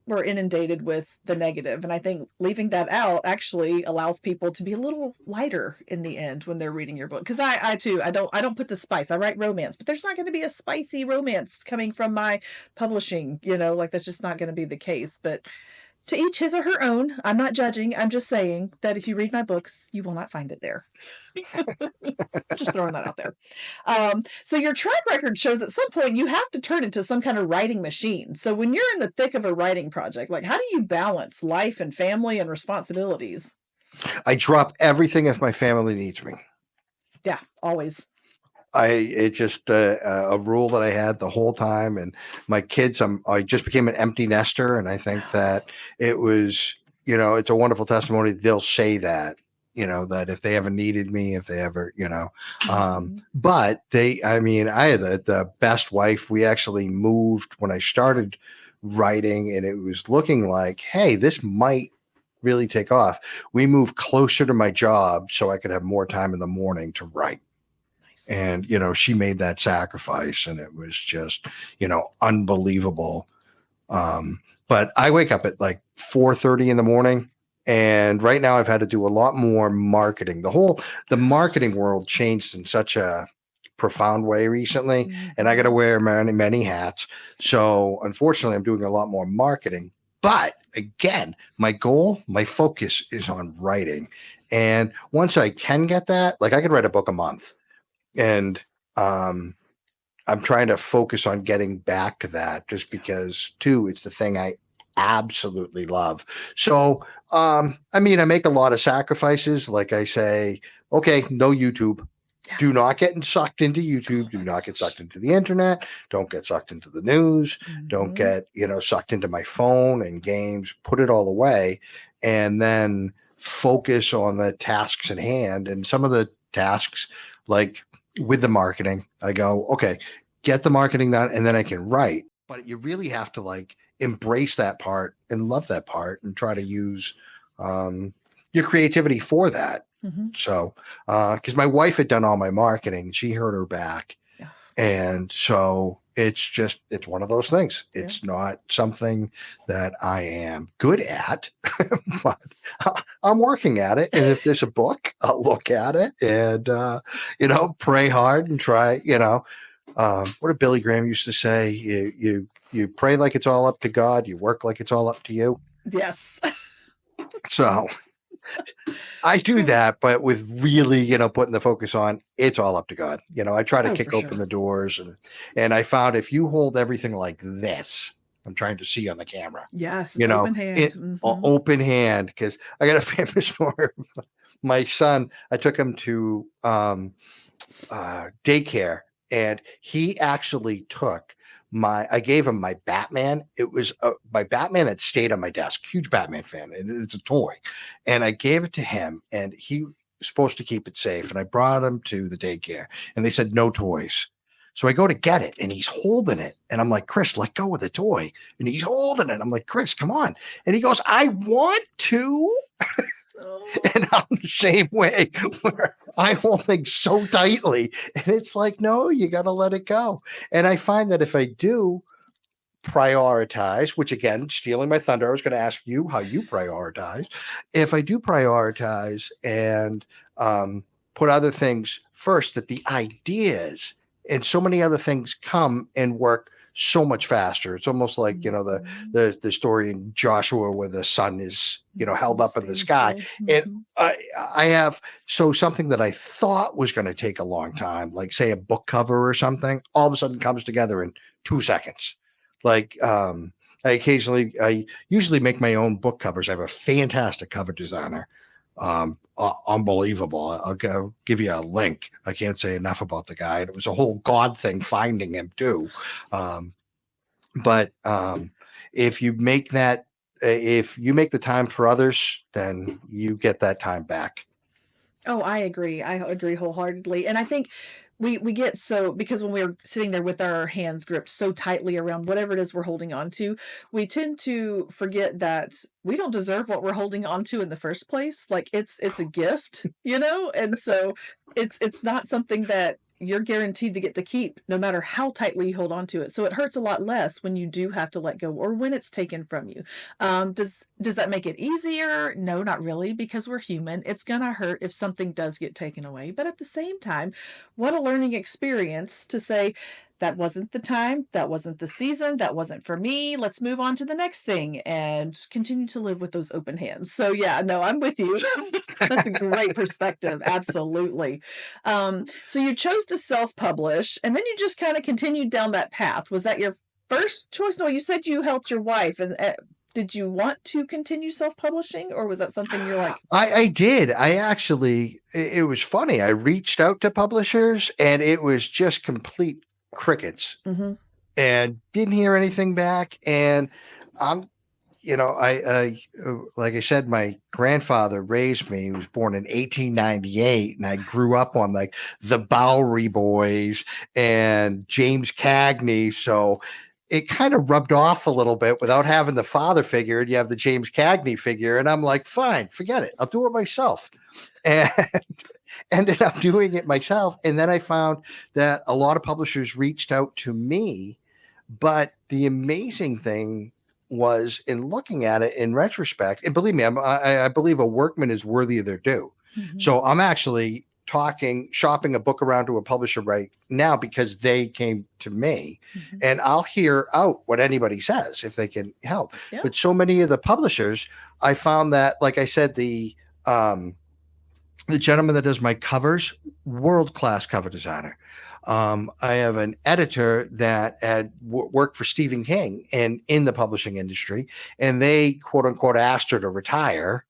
we're inundated with the negative, and I think leaving that out actually allows people to be a little lighter in the end when they're reading your book. Because I too, I don't put the spice. I write romance, but there's not going to be a spicy romance coming from my publishing. Like that's just not going to be the case. But to each his or her own. I'm not judging. I'm just saying that if you read my books, you will not find it there. Just throwing that out there. So your track record shows at some point you have to turn into some kind of writing machine. So when you're in the thick of a writing project, like how do you balance life and family and responsibilities? I drop everything if my family needs me. Yeah, always. It's just a rule that I had the whole time. And my kids, I just became an empty nester. And I think that it was, it's a wonderful testimony. They'll say that, that if they ever needed me, if they ever, but I had the best wife. We actually moved when I started writing, and it was looking like, hey, this might really take off. We moved closer to my job so I could have more time in the morning to write. And, she made that sacrifice, and it was just, unbelievable. But I wake up at like 4:30 in the morning, and right now I've had to do a lot more marketing. The marketing world changed in such a profound way recently, and I got to wear many, many hats. So unfortunately, I'm doing a lot more marketing. But again, my focus is on writing. And once I can get that, like I could write a book a month. And I'm trying to focus on getting back to that, just because too, it's the thing I absolutely love. So, I make a lot of sacrifices. Like I say, okay, no YouTube. Yeah. Do not get sucked into YouTube. Do not get sucked into the internet. Don't get sucked into the news. Don't get, sucked into my phone and games. Put it all away, and then focus on the tasks at hand. And some of the tasks, like with the marketing, I go, okay, get the marketing done, and then I can write. But you really have to like embrace that part and love that part and try to use your creativity for that. So, because my wife had done all my marketing, she hurt her back. Yeah. And so it's one of those things. It's not something that I am good at, but I'm working at it. And if there's a book, I'll look at it and, pray hard and try, what did Billy Graham used to say? You pray like it's all up to God. You work like it's all up to you. Yes. So I do that, but with really, putting the focus on it's all up to God. I try to Oh, for kick open sure. the doors and I found if you hold everything like this, I'm trying to see on the camera, Yes, an open hand. it Hmm. open hand. Because I got a famous story. My son, I took him to daycare, and he actually took I gave him my Batman. It was my Batman that stayed on my desk. Huge Batman fan, and it's a toy. And I gave it to him, and he was supposed to keep it safe. And I brought him to the daycare, and they said no toys. So I go to get it, and he's holding it, and I'm like, Chris, let go of the toy. And he's holding it. I'm like, Chris, come on. And he goes, I want to. Oh. And I'm the same way, where I hold things so tightly. And it's like, no, you got to let it go. And I find that if I do prioritize, which again, stealing my thunder, I was going to ask you how you prioritize. If I do prioritize and put other things first, that the ideas and so many other things come and work so much faster. It's almost like, the story in Joshua where the sun is, held up in the sky. And Mm-hmm. I have, so something that I thought was going to take a long time, like say a book cover or something, all of a sudden comes together in 2 seconds. Like, I usually make my own book covers. I have a fantastic cover designer. Unbelievable. I'll give you a link. I can't say enough about the guy. It was a whole God thing finding him too. But if you make the time for others, then you get that time back. Oh, I agree. I agree wholeheartedly. And I think we get so, because when we're sitting there with our hands gripped so tightly around whatever it is we're holding on to, we tend to forget that we don't deserve what we're holding on to in the first place. Like it's a gift, And so it's not something that you're guaranteed to get to keep no matter how tightly you hold on to it. So it hurts a lot less when you do have to let go or when it's taken from you. Does that make it easier? No, not really, because we're human. It's gonna hurt if something does get taken away. But at the same time, what a learning experience to say, that wasn't the time, that wasn't the season, that wasn't for me. Let's move on to the next thing and continue to live with those open hands. So yeah, no, I'm with you. That's a great perspective. Absolutely. So you chose to self-publish and then you just kind of continued down that path. Was that your first choice? No, you said you helped your wife, and did you want to continue self-publishing, or was that something you're like, I did. I actually, it was funny. I reached out to publishers and it was just complete crickets mm-hmm. and didn't hear anything back. And I'm, like I said, my grandfather raised me. He was born in 1898, and I grew up on like the Bowery Boys and James Cagney. So it kind of rubbed off a little bit without having the father figure, and you have the James Cagney figure. And I'm like, fine, forget it. I'll do it myself. And ended up doing it myself. And then I found that a lot of publishers reached out to me. But the amazing thing was, in looking at it in retrospect, and believe me, I believe a workman is worthy of their due. mm-hmm. So I'm actually shopping a book around to a publisher right now because they came to me, Mm-hmm. and I'll hear out what anybody says if they can help. Yeah. But so many of the publishers, I found that, like I said, the gentleman that does my covers, world-class cover designer. I have an editor that had worked for Stephen King and in the publishing industry, and they quote unquote asked her to retire,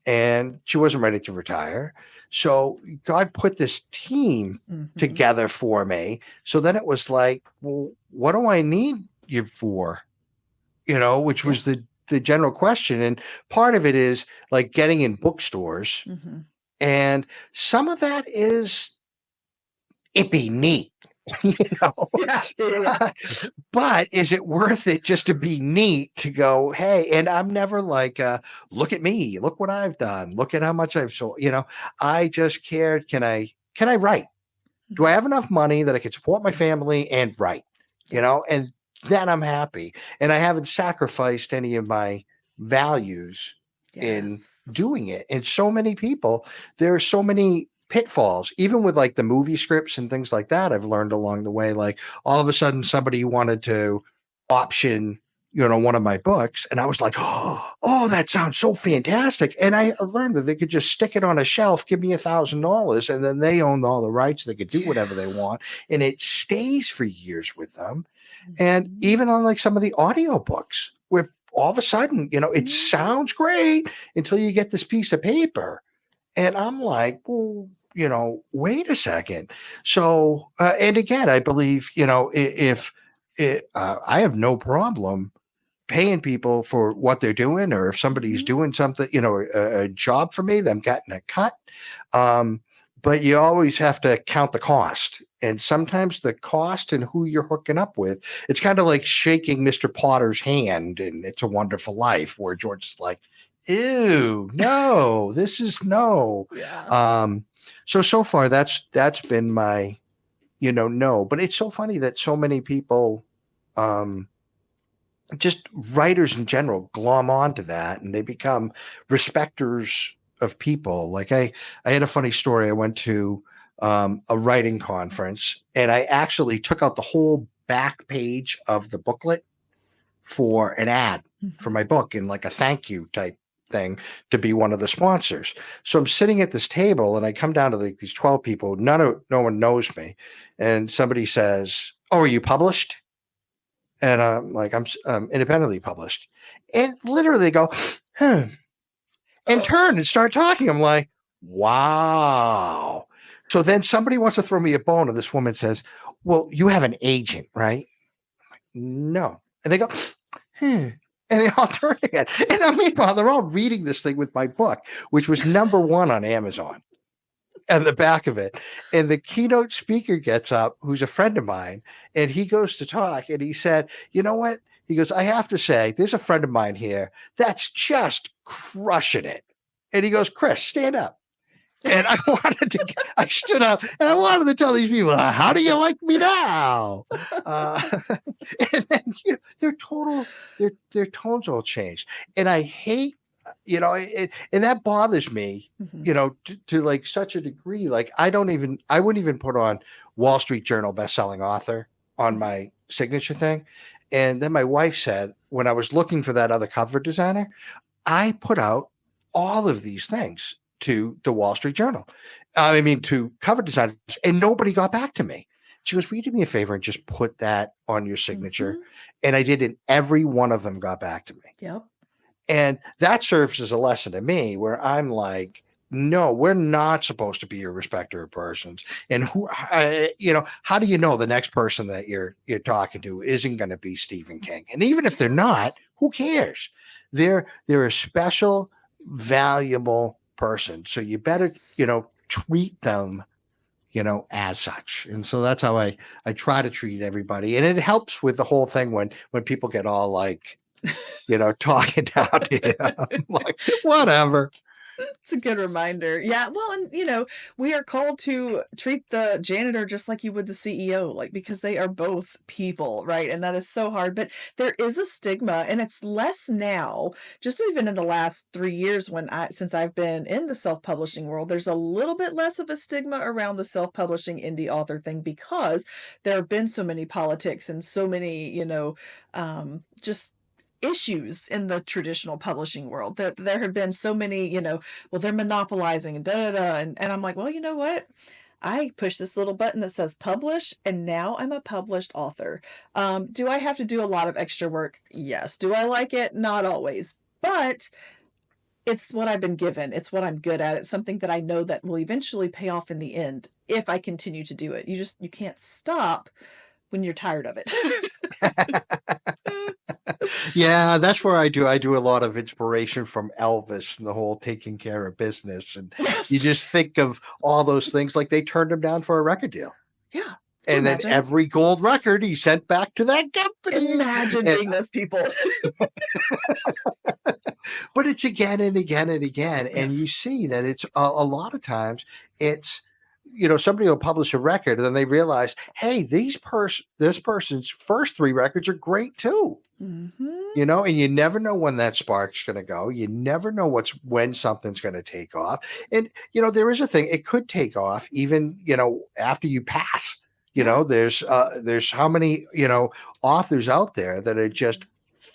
and she wasn't ready to retire. So God put this team Mm-hmm. together for me. So then it was like, well, what do I need you for? Which was the general question. And part of it is like getting in bookstores. Mm-hmm. And some of that is it be neat, Yeah. But is it worth it just to be neat to go, hey, and I'm never like, look at me, look what I've done, look at how much I've sold, I just cared. Can I write? Do I have enough money that I can support my family and write, and then I'm happy. And I haven't sacrificed any of my values in doing it. And so many people, there are so many pitfalls, even with like the movie scripts and things like that. I've learned along the way, like all of a sudden somebody wanted to option, one of my books, and I was like, oh, that sounds so fantastic. And I learned that they could just stick it on a shelf, give me $1,000, and then they own all the rights. They could do whatever they want, and it stays for years with them. And even on like some of the audiobooks, where all of a sudden, it sounds great until you get this piece of paper. And I'm like, well, wait a second. So, and again, I believe, if I have no problem paying people for what they're doing, or if somebody's doing something, a job for me, them getting a cut. But you always have to count the cost. And sometimes the cost and who you're hooking up with, it's kind of like shaking Mr. Potter's hand in It's a Wonderful Life, where George is like, ew, no, this is no. Yeah. So far that's been my, no. But it's so funny that so many people, just writers in general, glom onto that, and they become respecters of people. Like I had a funny story. I went to a writing conference, and I actually took out the whole back page of the booklet for an ad for my book, and like a thank you type thing to be one of the sponsors. So I'm sitting at this table, and I come down to these 12 people. No one knows me. And somebody says, "Oh, are you published?" And I'm like, I'm independently published. And literally they go, and turn and start talking. I'm like, wow. So then somebody wants to throw me a bone, and this woman says, well, you have an agent, right? I'm like, no. And they go, and they all turn again. And meanwhile, they're all reading this thing with my book, which was #1 on Amazon. And the back of it. And the keynote speaker gets up, who's a friend of mine, and he goes to talk, and he said, you know what? He goes, I have to say, there's a friend of mine here that's just crushing it. And he goes, Chris, stand up. And I stood up, and I wanted to tell these people, how do you like me now? And then, their tones all changed. And I hate, and that bothers me, to like such a degree. Like I wouldn't even put on Wall Street Journal bestselling author on my signature thing. And then my wife said, when I was looking for that other cover designer, I put out all of these things to the Wall Street Journal. To cover designers, and nobody got back to me. She goes, will you do me a favor and just put that on your signature? And I did, and every one of them got back to me. Yep. And that serves as a lesson to me, where I'm like, no, we're not supposed to be a respecter of persons. And how do you know the next person that you're talking to isn't going to be Stephen King? And even if they're not, who cares? They're a special, valuable person. So you better, treat them, as such. And so that's how I try to treat everybody. And it helps with the whole thing when people get all like, talking down to him, like, whatever. It's a good reminder. Yeah. Well, and we are called to treat the janitor just like you would the CEO, like, because they are both people, right? And that is so hard. But there is a stigma, and it's less now, just even in the last 3 years since I've been in the self-publishing world, there's a little bit less of a stigma around the self-publishing indie author thing, because there have been so many politics and so many, just issues in the traditional publishing world. There have been so many, well, they're monopolizing and da-da-da. And I'm like, well, you know what? I push this little button that says publish, and now I'm a published author. Do I have to do a lot of extra work? Yes. Do I like it? Not always. But it's what I've been given. It's what I'm good at. It's something that I know that will eventually pay off in the end if I continue to do it. You can't stop when you're tired of it. Yeah, that's where I do a lot of inspiration from Elvis and the whole taking care of business. And you just think of all those things, like they turned him down for a record deal. Yeah. And then every gold record he sent back to that company. Imagine being those people. But it's again and again and again. Yes. And you see that it's a lot of times it's, somebody will publish a record and then they realize, hey, this person's first 3 records are great too. Mm-hmm. And you never know when that spark's going to go. You never know when something's going to take off. And, there is a thing, it could take off even, after you pass. There's how many, authors out there that are just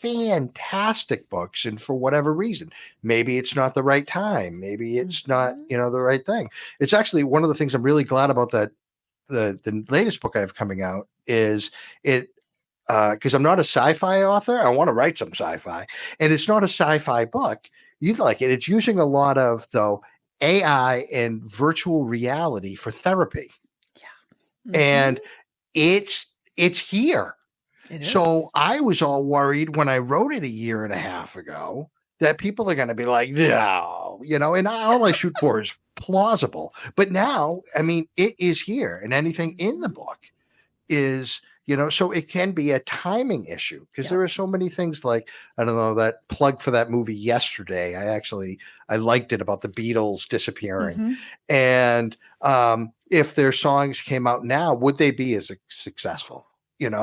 fantastic books, and for whatever reason, maybe it's not the right time, maybe it's not, the right thing. It's actually one of the things I'm really glad about that the latest book I have coming out is it because I'm not a sci-fi author. I want to write some sci-fi, and it's not a sci-fi book. You'd like it. It's using a lot of though AI and virtual reality for therapy, and it's here. So I was all worried when I wrote it a year and a half ago that people are going to be like, no, and all I shoot for is plausible. But now, I mean, it is here, and anything in the book is, so it can be a timing issue because there are so many things like, I don't know, that plug for that movie Yesterday. I liked it about the Beatles disappearing. And if their songs came out now, would they be as successful? And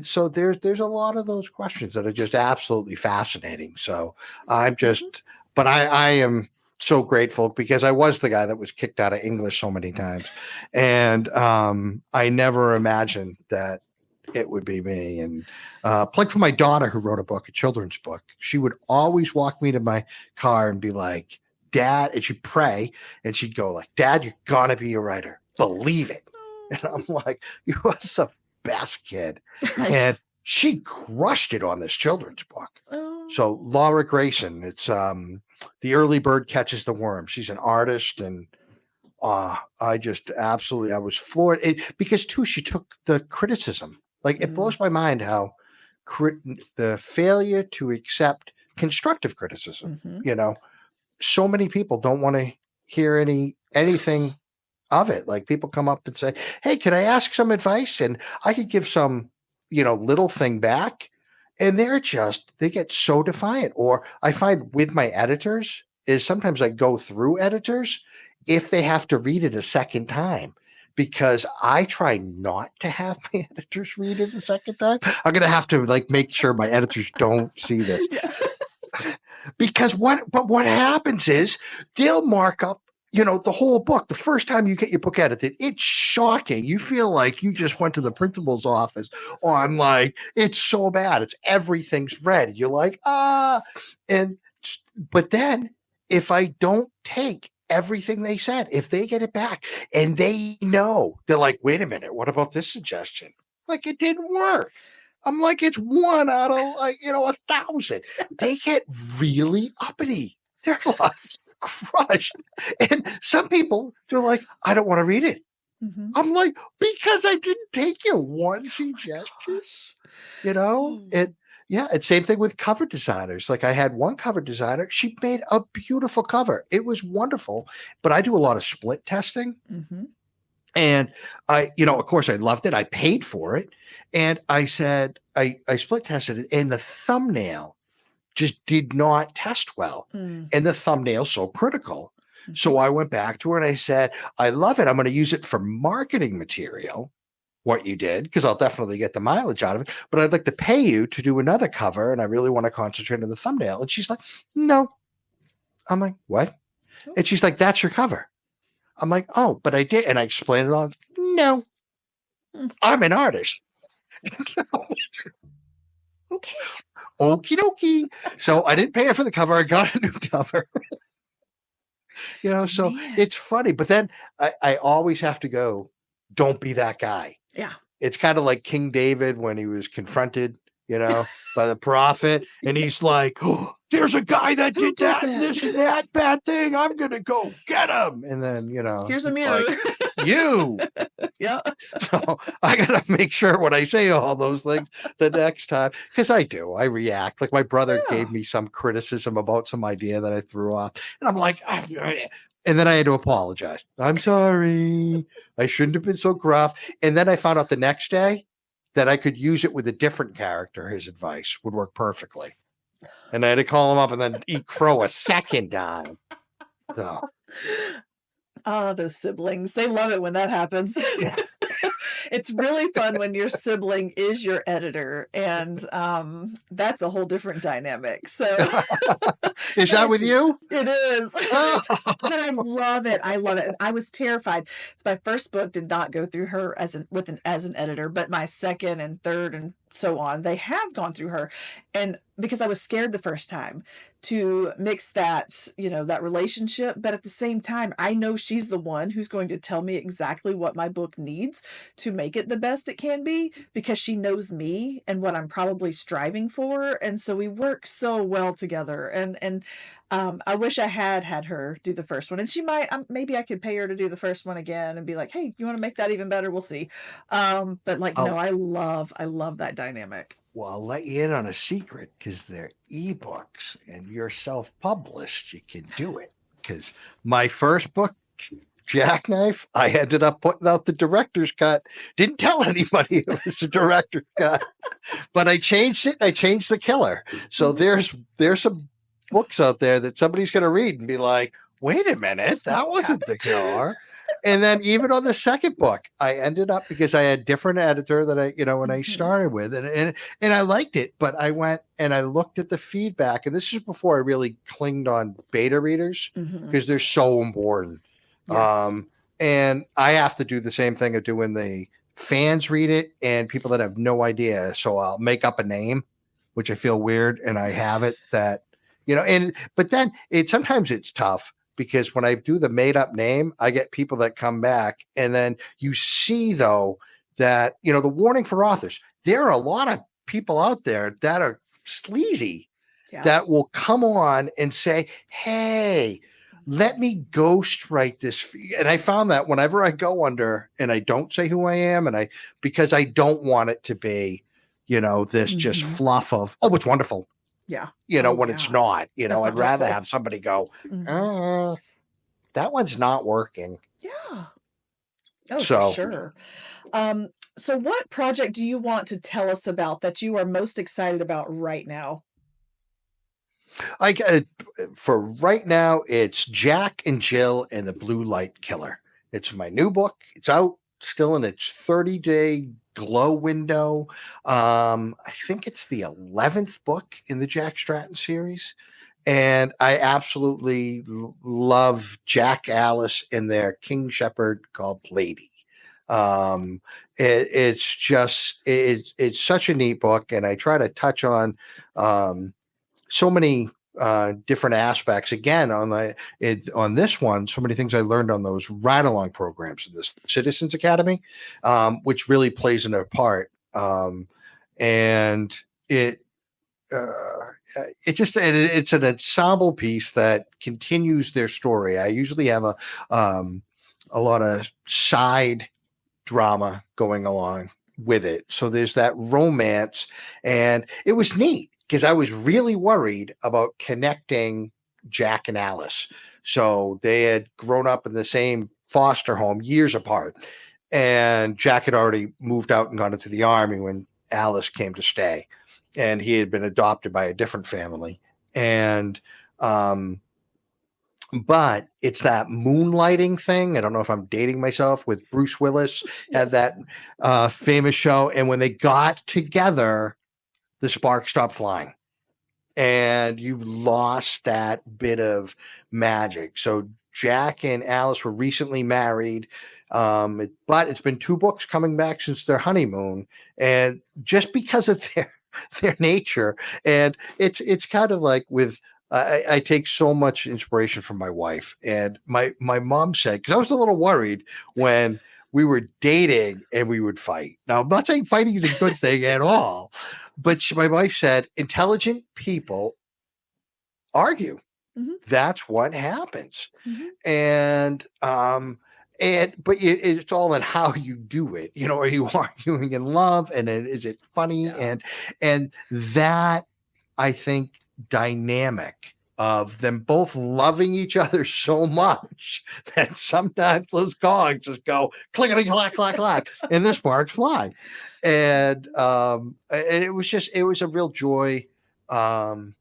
so there's a lot of those questions that are just absolutely fascinating. So I'm just, but I am so grateful because I was the guy that was kicked out of English so many times. And I never imagined that it would be me. And plug for my daughter who wrote a children's book. She would always walk me to my car and be like, Dad, and she'd pray and she'd go like, Dad, you're gonna be a writer. Believe it. And I'm like, you are the best kid. And she crushed it on this children's book. So Laura Grayson, it's The Early Bird Catches the Worm. She's an artist, and I just absolutely, I was floored. Because too, she took the criticism. Like it blows my mind how the failure to accept constructive criticism, so many people don't want to hear anything of it. Like people come up and say, hey, can I ask some advice? And I could give some, little thing back. And they get so defiant. Or I find with my editors is sometimes I go through editors if they have to read it a second time, because I try not to have my editors read it a second time. I'm going to have to make sure my editors don't see this. Because what happens is they'll mark up, the whole book. The first time you get your book edited, it's shocking. You feel like you just went to the principal's office on it's so bad. It's everything's red. You're like, but then if I don't take everything they said, if they get it back and they know, they're like, wait a minute, what about this suggestion? It didn't work. I'm like, it's 1 out of 1,000. They get really uppity. They're like crushed. And some people, they're like, I don't want to read it. I'm like, because I didn't take your one suggestion. It's same thing with cover designers. I had one cover designer, she made a beautiful cover. It was wonderful, but I do a lot of split testing. And I, of course I loved it. I paid for it. And I said, I split tested it, and the thumbnail just did not test well. And the thumbnail's so critical. So I went back to her and I said, I love it. I'm going to use it for marketing material, what you did, because I'll definitely get the mileage out of it. But I'd like to pay you to do another cover, and I really want to concentrate on the thumbnail. And she's like, no. I'm like, what? And she's like, that's your cover. I'm like, oh, but I did. And I explained it all. No, I'm an artist. Okay. Okie dokie. So I didn't pay her for the cover. I got a new cover. So it's funny. But then I always have to go, don't be that guy. Yeah. It's kind of like King David when he was confronted, by the prophet. And he's like, oh, there's a guy that did that, this and that bad thing. I'm going to go get him. And then, here's a mirror. You. Yeah. So I got to make sure when I say all those things the next time, because I react. Like my brother gave me some criticism about some idea that I threw off. And I'm like, and then I had to apologize. I'm sorry. I shouldn't have been so gruff. And then I found out the next day that I could use it with a different character. His advice would work perfectly. And I had to call him up and then eat crow a second time. So. Oh, those siblings. They love it when that happens. Yeah. It's really fun when your sibling is your editor, and that's a whole different dynamic. So is that with you? It is. But I love it. I love it. And I was terrified. My first book did not go through her as an editor, but my second and third and so on, they have gone through her. And because I was scared the first time to mix that, that relationship, but at the same time, I know she's the one who's going to tell me exactly what my book needs to make it the best it can be, because she knows me and what I'm probably striving for. And so we work so well together. And I wish I had her do the first one, and she might, maybe I could pay her to do the first one again and be like, hey, you want to make that even better? We'll see. But like, no, I'll I love that dynamic. well, I'll let you in on a secret because they're ebooks and you're self-published. You can do it. Because my first book, Jackknife, I ended up putting out the director's cut. Didn't tell anybody it was the director's cut, but I changed it. I changed the killer. So there's some books out there that somebody's going to read and be like, wait a minute, that wasn't the killer. And then even on the second book, I ended up, because I had different editor that when I started with, and I liked it, but I went and I looked at the feedback, and this is before I really clinged on beta readers because they're so important. Yes. And I have to do the same thing of doing the fans read it and people that have no idea. So I'll make up a name, which I feel weird, and I have it that, but then sometimes it's tough because when I do the made up name, I get people that come back, and then you see though that, the warning for authors, there are a lot of people out there that are sleazy that will come on and say, hey, let me ghostwrite this. And I found that whenever I go under and I don't say who I am, because I don't want it to be, this just fluff of, oh, it's wonderful. Yeah. When it's not, I'd rather have somebody go, that one's not working. Yeah. Oh, for sure. So what project do you want to tell us about that you are most excited about right now? For right now, it's Jack and Jill and the Blue Light Killer. It's my new book. It's out still in its 30-day glow window. I think it's the 11th book in the Jack Stratton series. And I absolutely love Jack, Alice, and their King Shepherd called Lady. It's such a neat book. And I try to touch on so many different aspects. Again, on this one, so many things I learned on those ride-along programs in the Citizens Academy, which really plays in a part. And it's an ensemble piece that continues their story. I usually have a lot of side drama going along with it. So there's that romance, and it was neat because I was really worried about connecting Jack and Alice. So they had grown up in the same foster home years apart, and Jack had already moved out and gone into the army when Alice came to stay, and he had been adopted by a different family. And but it's that moonlighting thing. I don't know if I'm dating myself, with Bruce Willis had that famous show. And when they got together, the spark stopped flying and you lost that bit of magic. So Jack and Alice were recently married. But it's been 2 books coming back since their honeymoon. And just because of their nature, and it's kind of like with, I take so much inspiration from my wife, and my mom said, because I was a little worried when we were dating and we would fight. Now, I'm not saying fighting is a good thing at all, but my wife said, intelligent people argue. That's what happens. And but it's all in how you do it. Are you arguing in love, and is it funny? Yeah. And that, I think, dynamic of them both loving each other so much that sometimes those cogs just go clickety clack clack clack and the sparks fly. And it was a real joy to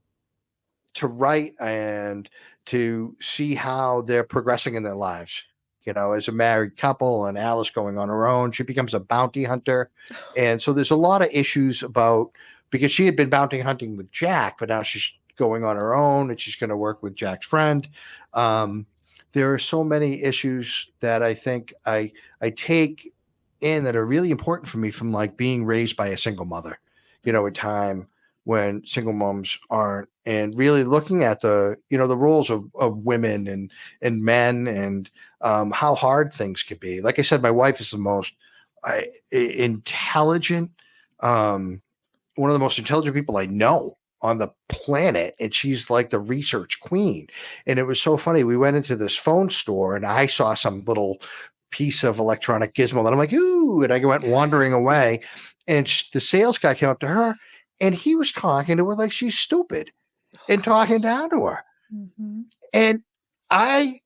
write and to see how they're progressing in their lives. As a married couple, and Alice going on her own, she becomes a bounty hunter. And so there's a lot of issues because she had been bounty hunting with Jack, but now she's going on her own and she's going to work with Jack's friend. There are so many issues that I think I take in that are really important for me, from like being raised by a single mother. a time when single moms aren't, and really looking at the, the roles of women and men, and how hard things could be. Like I said, my wife is the most intelligent, one of the most intelligent people I know on the planet. And she's like the research queen. And it was so funny. We went into this phone store and I saw some little piece of electronic gizmo that I'm like, ooh, and I went wandering away. And the sales guy came up to her and he was talking to her like she's stupid and talking down to her. Mm-hmm. And I,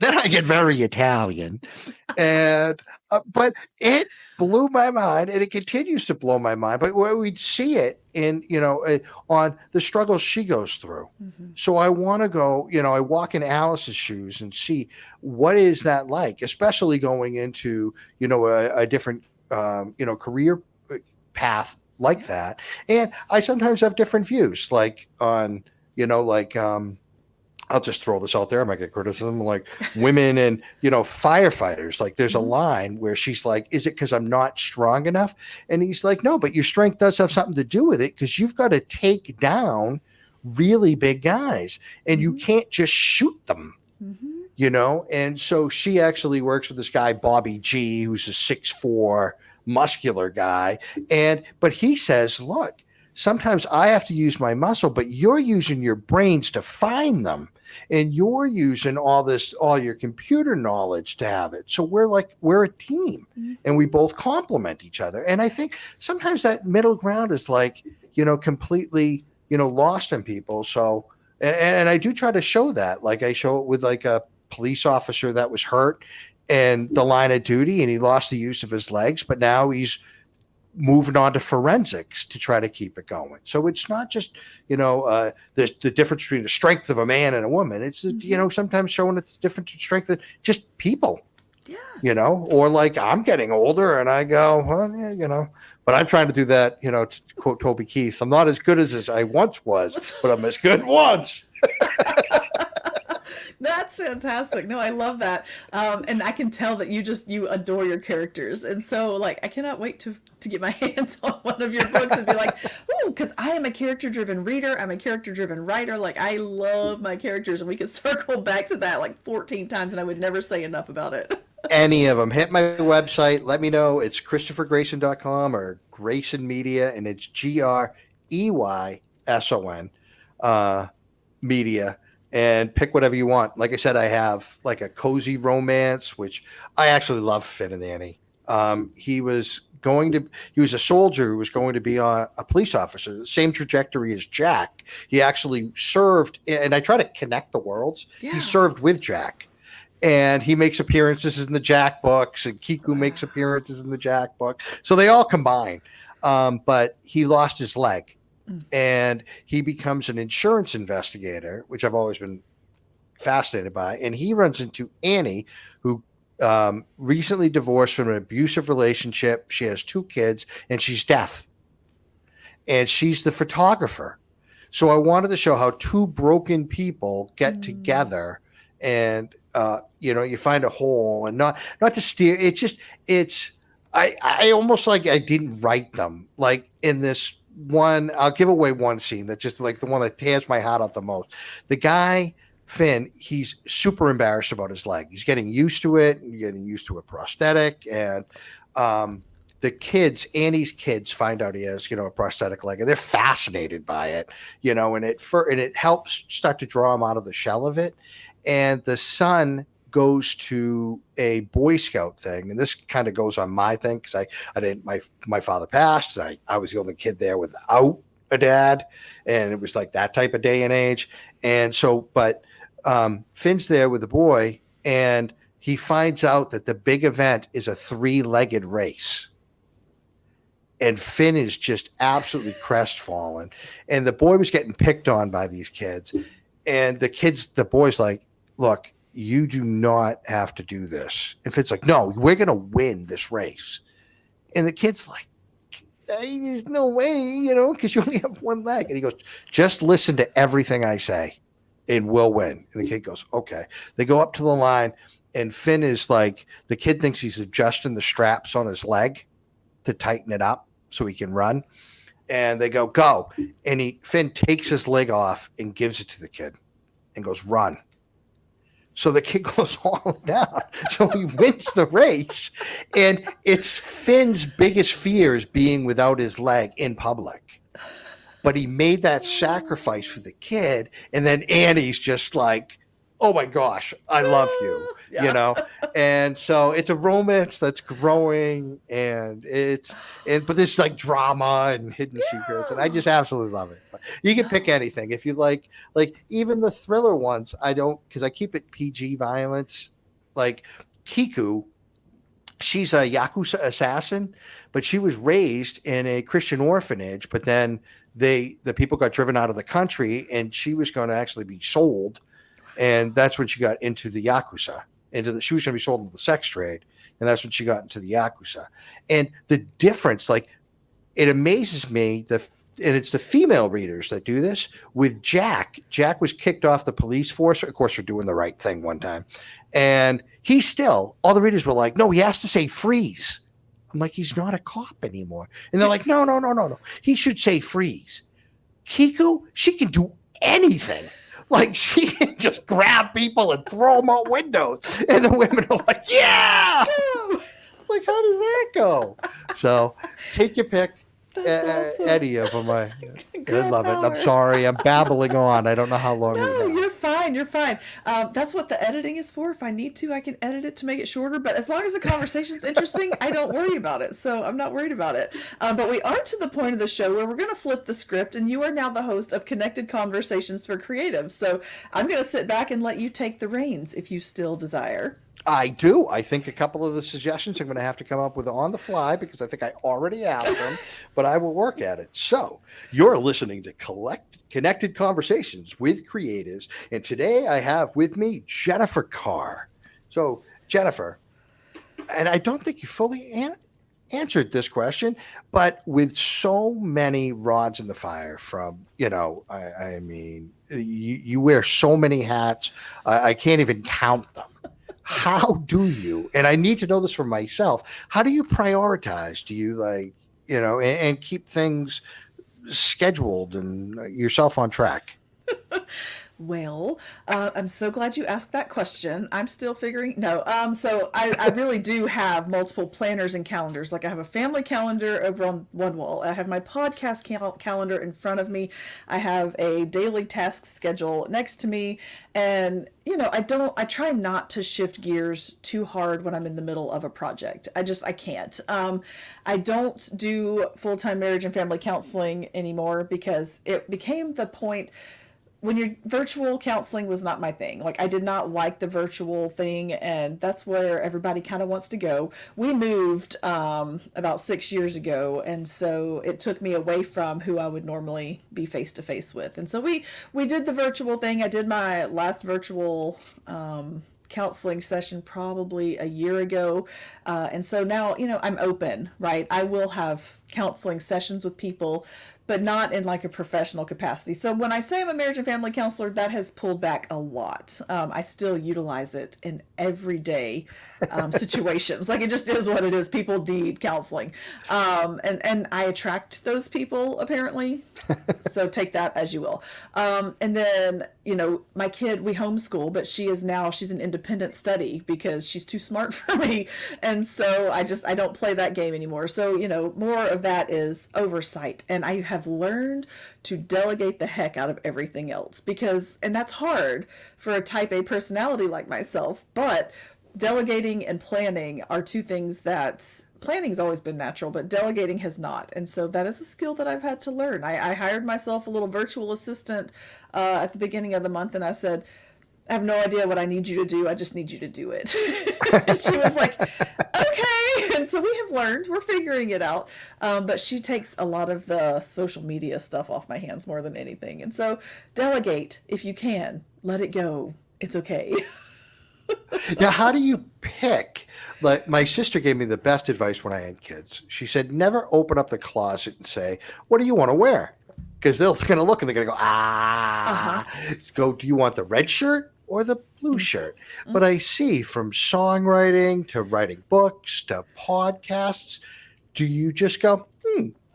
then I get very Italian, and but it blew my mind, and it continues to blow my mind. But where we'd see it in, on the struggles she goes through. Mm-hmm. So I want to go, I walk in Alice's shoes and see what is that like, especially going into, a different, career path like that. And I sometimes have different views, like on, I'll just throw this out there. I might get criticism, like women and, firefighters. Like there's a line where she's like, is it because I'm not strong enough? And he's like, no, but your strength does have something to do with it, because you've got to take down really big guys and you can't just shoot them, And so she actually works with this guy, Bobby G, who's a 6'4" muscular guy. But he says, look, sometimes I have to use my muscle, but you're using your brains to find them. And you're using all your computer knowledge to have it. So we're a team, and we both complement each other. And I think sometimes that middle ground is like, completely, lost in people. So, and I do try to show that, like I show it with like a police officer that was hurt in the line of duty and he lost the use of his legs, but now he's moving on to forensics to try to keep it going. So it's not just, the difference between the strength of a man and a woman. It's, sometimes showing the difference in strength of just people, or like I'm getting older and I go, well, yeah, but I'm trying to do that, to quote Toby Keith, I'm not as good as I once was, but I'm as good once. That's fantastic. No, I love that. And I can tell that you adore your characters. And so like, I cannot wait to get my hands on one of your books and be like, oh, because I am a character driven reader. I'm a character driven writer. Like I love my characters, and we could circle back to that like 14 times and I would never say enough about it. Any of them. Hit my website. Let me know. It's ChristopherGrayson.com or Greyson Media, and it's GREYSON media. And pick whatever you want. Like I said, I have like a cozy romance, which I actually love Finn and Annie. He was a soldier who was going to be a police officer, the same trajectory as Jack. He actually served, and I try to connect the worlds. Yeah. He served with Jack, and he makes appearances in the Jack books, and Kiku makes appearances in the Jack book. So they all combine. But he lost his leg. And he becomes an insurance investigator, which I've always been fascinated by. And he runs into Annie, who recently divorced from an abusive relationship. She has 2 kids, and she's deaf. And she's the photographer. So I wanted to show how 2 broken people get together, and you find a hole, and not to steer. I almost like I didn't write them, like in this one. I'll give away one scene that's just like the one that tears my heart out the most. The guy, Finn, he's super embarrassed about his leg. He's getting used to it, and getting used to a prosthetic. And the kids, Annie's kids, find out he has, a prosthetic leg, and they're fascinated by it, and it helps start to draw him out of the shell of it. And the son goes to a Boy Scout thing, and this kind of goes on my thing, because I didn't, my father passed, and I was the only kid there without a dad, and it was like that type of day and age. And so, but Finn's there with the boy, and he finds out that the big event is a 3-legged race. And Finn is just absolutely crestfallen, and the boy was getting picked on by these kids, and the boy's like, look, you do not have to do this. And Finn's like, no, we're going to win this race. And the kid's like, there's no way, because you only have 1 leg. And he goes, just listen to everything I say and we'll win. And the kid goes, okay. They go up to the line, and Finn is like, the kid thinks he's adjusting the straps on his leg to tighten it up so he can run. And they go. And Finn takes his leg off and gives it to the kid and goes, run. So the kid goes all down. So he wins the race. And it's Finn's biggest fear is being without his leg in public. But he made that sacrifice for the kid. And then Annie's just like, oh my gosh, I love you, And so it's a romance that's growing but there's like drama and hidden secrets. And I just absolutely love it. But you can pick anything. If you like even the thriller ones, because I keep it PG violence. Like Kiku, she's a Yakuza assassin, but she was raised in a Christian orphanage, but then the people got driven out of the country and she was going to actually be sold. And that's when she got into the Yakuza. She was going to be sold into the sex trade. And that's when she got into the Yakuza. And the difference, it amazes me, and it's the female readers that do this. With Jack was kicked off the police force, of course, for doing the right thing one time. And all the readers were like, no, he has to say freeze. I'm like, he's not a cop anymore. And they're like, no. He should say freeze. Kiku, she can do anything. Like, she can just grab people and throw them out windows. And the women are like, yeah! Like, how does that go? So, take your pick. Awesome. Eddie of them. I love it. I'm sorry. I'm babbling on. I don't know how long we have. You're fine. That's what the editing is for. If I need to, I can edit it to make it shorter. But as long as the conversation's interesting, I don't worry about it. So I'm not worried about it. But we are to the point of the show where we're going to flip the script, and you are now the host of Connected Conversations for Creatives. So I'm going to sit back and let you take the reins if you still desire. I do. I think a couple of the suggestions I'm going to have to come up with on the fly because I think I already have them, but I will work at it. So you're listening to Connected Conversations with Creatives. And today I have with me Jennifer Carr. So Jennifer, and I don't think you fully answered this question, but with so many rods in the fire from, I mean, you wear so many hats. I can't even count them. How do you, and I need to know this for myself, how do you prioritize? Do you and keep things scheduled and yourself on track? Well, I'm so glad you asked that question. I'm still figuring. So I really do have multiple planners and calendars. Like I have a family calendar over on one wall. I have my podcast calendar in front of me. I have a daily task schedule next to me. And, I try not to shift gears too hard when I'm in the middle of a project. I can't. I don't do full-time marriage and family counseling anymore because it became the point when your virtual counseling was not my thing. Like I did not like the virtual thing, and that's where everybody kind of wants to go. We moved about 6 years ago, and so it took me away from who I would normally be face to face with. And so we did the virtual thing. I did my last virtual counseling session probably a year ago. And so now, I'm open, right? I will have counseling sessions with people, but not in like a professional capacity. So when I say I'm a marriage and family counselor, that has pulled back a lot. I still utilize it in everyday situations. Like it just is what it is. People need counseling. And I attract those people apparently. So take that as you will. And then, my kid, we homeschool, but she's an independent study because she's too smart for me. And so I don't play that game anymore. So, more of that is oversight. And I have learned to delegate the heck out of everything else and that's hard for a type A personality like myself, but delegating and planning are two things that planning's always been natural, but delegating has not. And so that is a skill that I've had to learn. I hired myself a little virtual assistant at the beginning of the month, and I said, I have no idea what I need you to do. I just need you to do it. And she was like, okay. And so we have learned. We're figuring it out. But she takes a lot of the social media stuff off my hands more than anything. And so delegate if you can. Let it go. It's okay. Now, how do you pick? Like my sister gave me the best advice when I had kids. She said, never open up the closet and say, what do you want to wear? Because they're going to look and they're going to go, do you want the red shirt or the blue shirt? Mm-hmm. But I see from songwriting to writing books to podcasts, do you just go,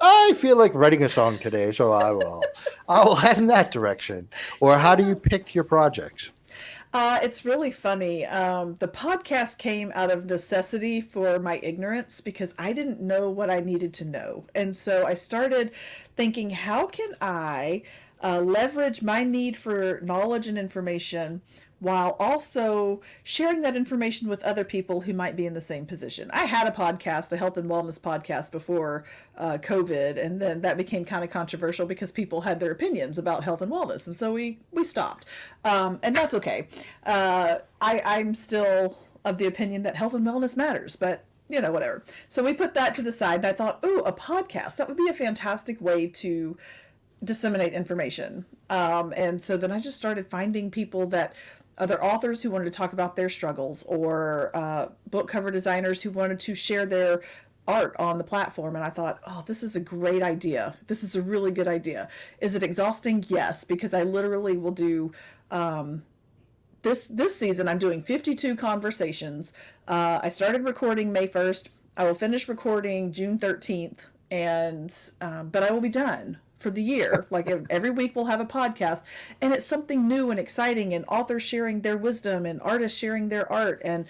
I feel like writing a song today, so I will head in that direction. Or how do you pick your projects? It's really funny. The podcast came out of necessity for my ignorance because I didn't know what I needed to know. And so I started thinking, how can I leverage my need for knowledge and information while also sharing that information with other people who might be in the same position? I had a podcast, a health and wellness podcast before COVID, and then that became kind of controversial because people had their opinions about health and wellness, and so we stopped, and that's okay. I'm still of the opinion that health and wellness matters, but whatever. So we put that to the side, and I thought, oh, a podcast, that would be a fantastic way to disseminate information. And so then I just started finding people that other authors who wanted to talk about their struggles, or book cover designers who wanted to share their art on the platform. And I thought, oh, this is a great idea. This is a really good idea. Is it exhausting? Yes, because I literally will do this season. I'm doing 52 conversations. I started recording May 1st. I will finish recording June 13th, and but I will be done for the year. Like every week we'll have a podcast, and it's something new and exciting, and authors sharing their wisdom, and artists sharing their art, and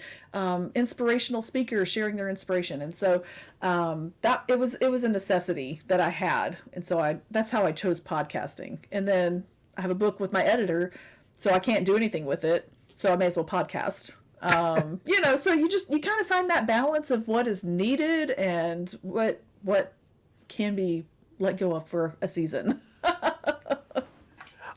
inspirational speakers sharing their inspiration. And so that it was a necessity that I had, and so that's how I chose podcasting. And then I have a book with my editor, so I can't do anything with it, so I may as well podcast. So you kind of find that balance of what is needed and what can be let go of for a season.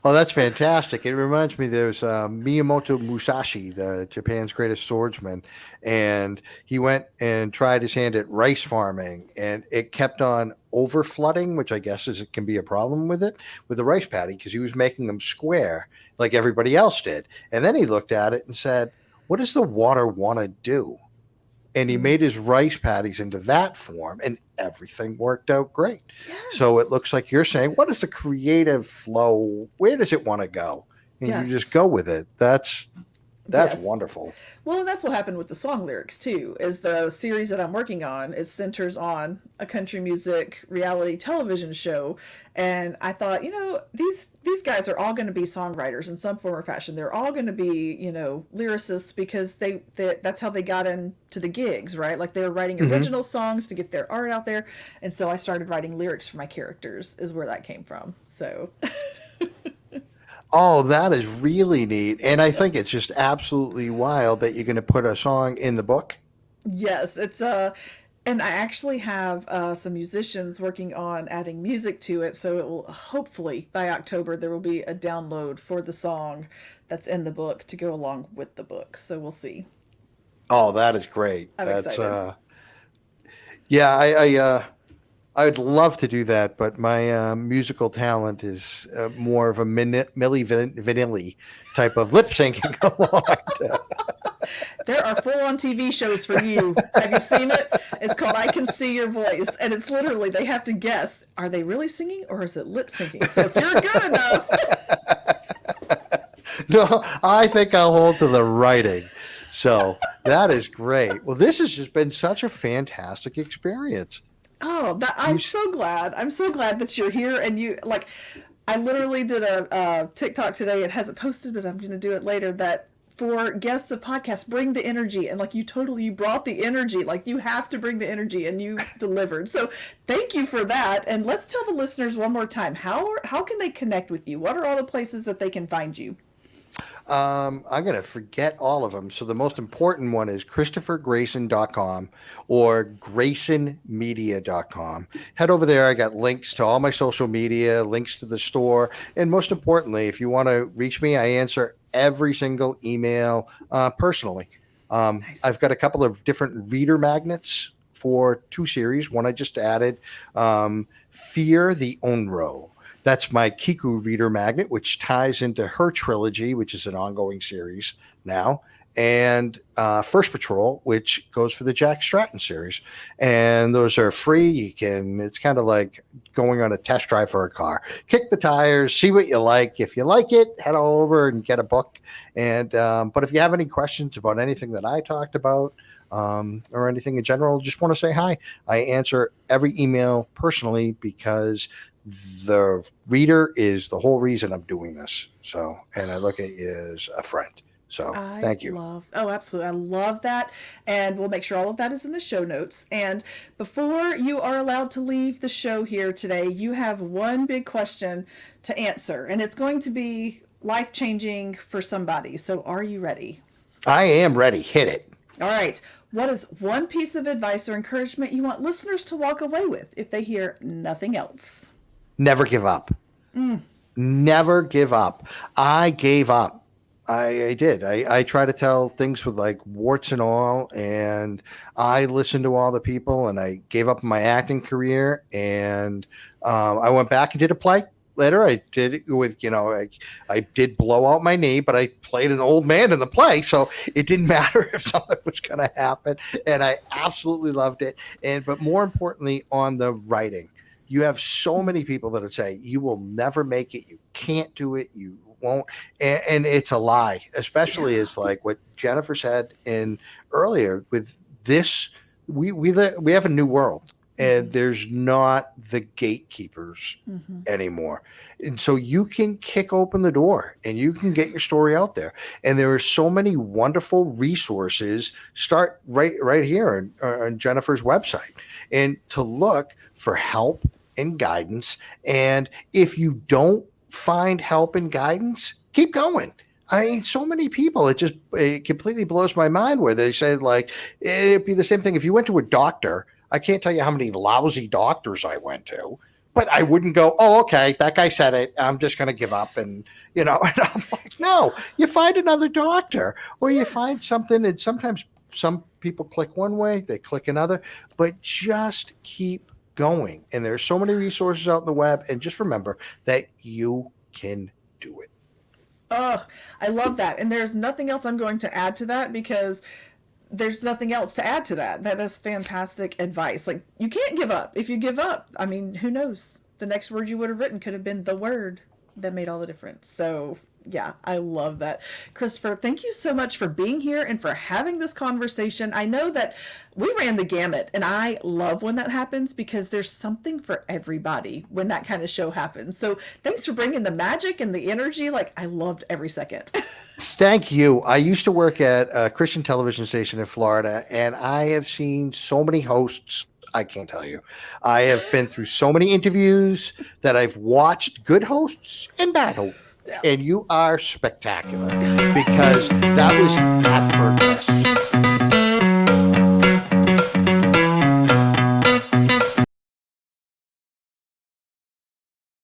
Oh, that's fantastic. It reminds me there's Miyamoto Musashi, the Japan's greatest swordsman, and he went and tried his hand at rice farming, and it kept on over flooding, which I guess it can be a problem with the rice paddy, because he was making them square like everybody else did. And then he looked at it and said, what does the water want to do? And he made his rice patties into that form, and everything worked out great. Yes. So it looks like you're saying, what is the creative flow? Where does it want to go? And Yes. you just go with it. That's Yes. wonderful. Well, and that's what happened with the song lyrics too. Is the series that I'm working on, it centers on a country music reality television show, and I thought, these guys are all going to be songwriters in some form or fashion. They're all going to be, lyricists, because that's how they got into the gigs, right? Like they were writing original songs to get their art out there, and so I started writing lyrics for my characters. Is where that came from. So. Oh, that is really neat. And I think it's just absolutely wild that you're going to put a song in the book. Yes, it's and I actually have some musicians working on adding music to it, so it will hopefully by October there will be a download for the song that's in the book to go along with the book. So we'll see. Oh, that is great. I'm That's excited. yeah, I would love to do that, but my musical talent is more of a Milli Vanilli type of lip syncing. There are full-on TV shows for you. Have you seen it? It's called I Can See Your Voice, and it's literally they have to guess, are they really singing or is it lip syncing? So if you're good enough. No, I think I'll hold to the writing. So that is great. Well, this has just been such a fantastic experience. Oh, I'm so glad. I'm so glad that you're here, and I literally did a TikTok today. It hasn't posted, but I'm going to do it later. That for guests of podcasts, bring the energy, and you brought the energy. Like you have to bring the energy, and you delivered. So thank you for that. And let's tell the listeners one more time how can they connect with you? What are all the places that they can find you? I'm going to forget all of them. So the most important one is ChristopherGrayson.com or GreysonMedia.com. Head over there. I got links to all my social media, links to the store. And most importantly, if you want to reach me, I answer every single email personally. Nice. I've got a couple of different reader magnets for 2 series. One I just added, Fear the Onro. That's my Kiku reader magnet, which ties into her trilogy, which is an ongoing series now, and First Patrol, which goes for the Jack Stratton series. And those are free. It's kind of like going on a test drive for a car. Kick the tires, see what you like. If you like it, head all over and get a book. And but if you have any questions about anything that I talked about, or anything in general, just want to say hi. I answer every email personally because the reader is the whole reason I'm doing this. So, and I look at you as a friend. So, thank you. Oh, absolutely. I love that. And we'll make sure all of that is in the show notes. And before you are allowed to leave the show here today, you have one big question to answer, and it's going to be life changing for somebody. So, are you ready? I am ready. Hit it. All right. What is one piece of advice or encouragement you want listeners to walk away with if they hear nothing else? Never give up. Never give up. I gave up. I did. I try to tell things with like warts and all, and I listened to all the people, and I gave up my acting career, and I went back and did a play. Later, I did it with, I did blow out my knee, but I played an old man in the play. So it didn't matter if something was going to happen. And I absolutely loved it. But more importantly, on the writing, you have so many people that would say, you will never make it. You can't do it. You won't. And it's a lie, especially as like what Jennifer said in earlier with this, we have a new world. And there's not the gatekeepers anymore. And so you can kick open the door and you can get your story out there. And there are so many wonderful resources. Start right here on Jennifer's website and to look for help and guidance. And if you don't find help and guidance, keep going. I mean, so many people, it completely blows my mind where they say like, it'd be the same thing if you went to a doctor. I can't tell you how many lousy doctors I went to, but I wouldn't go, oh, okay, that guy said it. I'm just going to give up. And and I'm like, no, you find another doctor or you find something. And sometimes some people click one way, they click another, but just keep going. And there's so many resources out on the web. And just remember that you can do it. Oh, I love that. And there's nothing else I'm going to add to that because there's nothing else to add to that. That is fantastic advice. Like, you can't give up. If you give up, I mean, who knows? The next word you would have written could have been the word that made all the difference. So, yeah, I love that. Christopher, thank you so much for being here and for having this conversation. I know that we ran the gamut, and I love when that happens because there's something for everybody when that kind of show happens. So thanks for bringing the magic and the energy. Like, I loved every second. Thank you. I used to work at a Christian television station in Florida, and I have seen so many hosts. I can't tell you. I have been through so many interviews that I've watched good hosts and bad hosts. Yeah. And you are spectacular because that was effort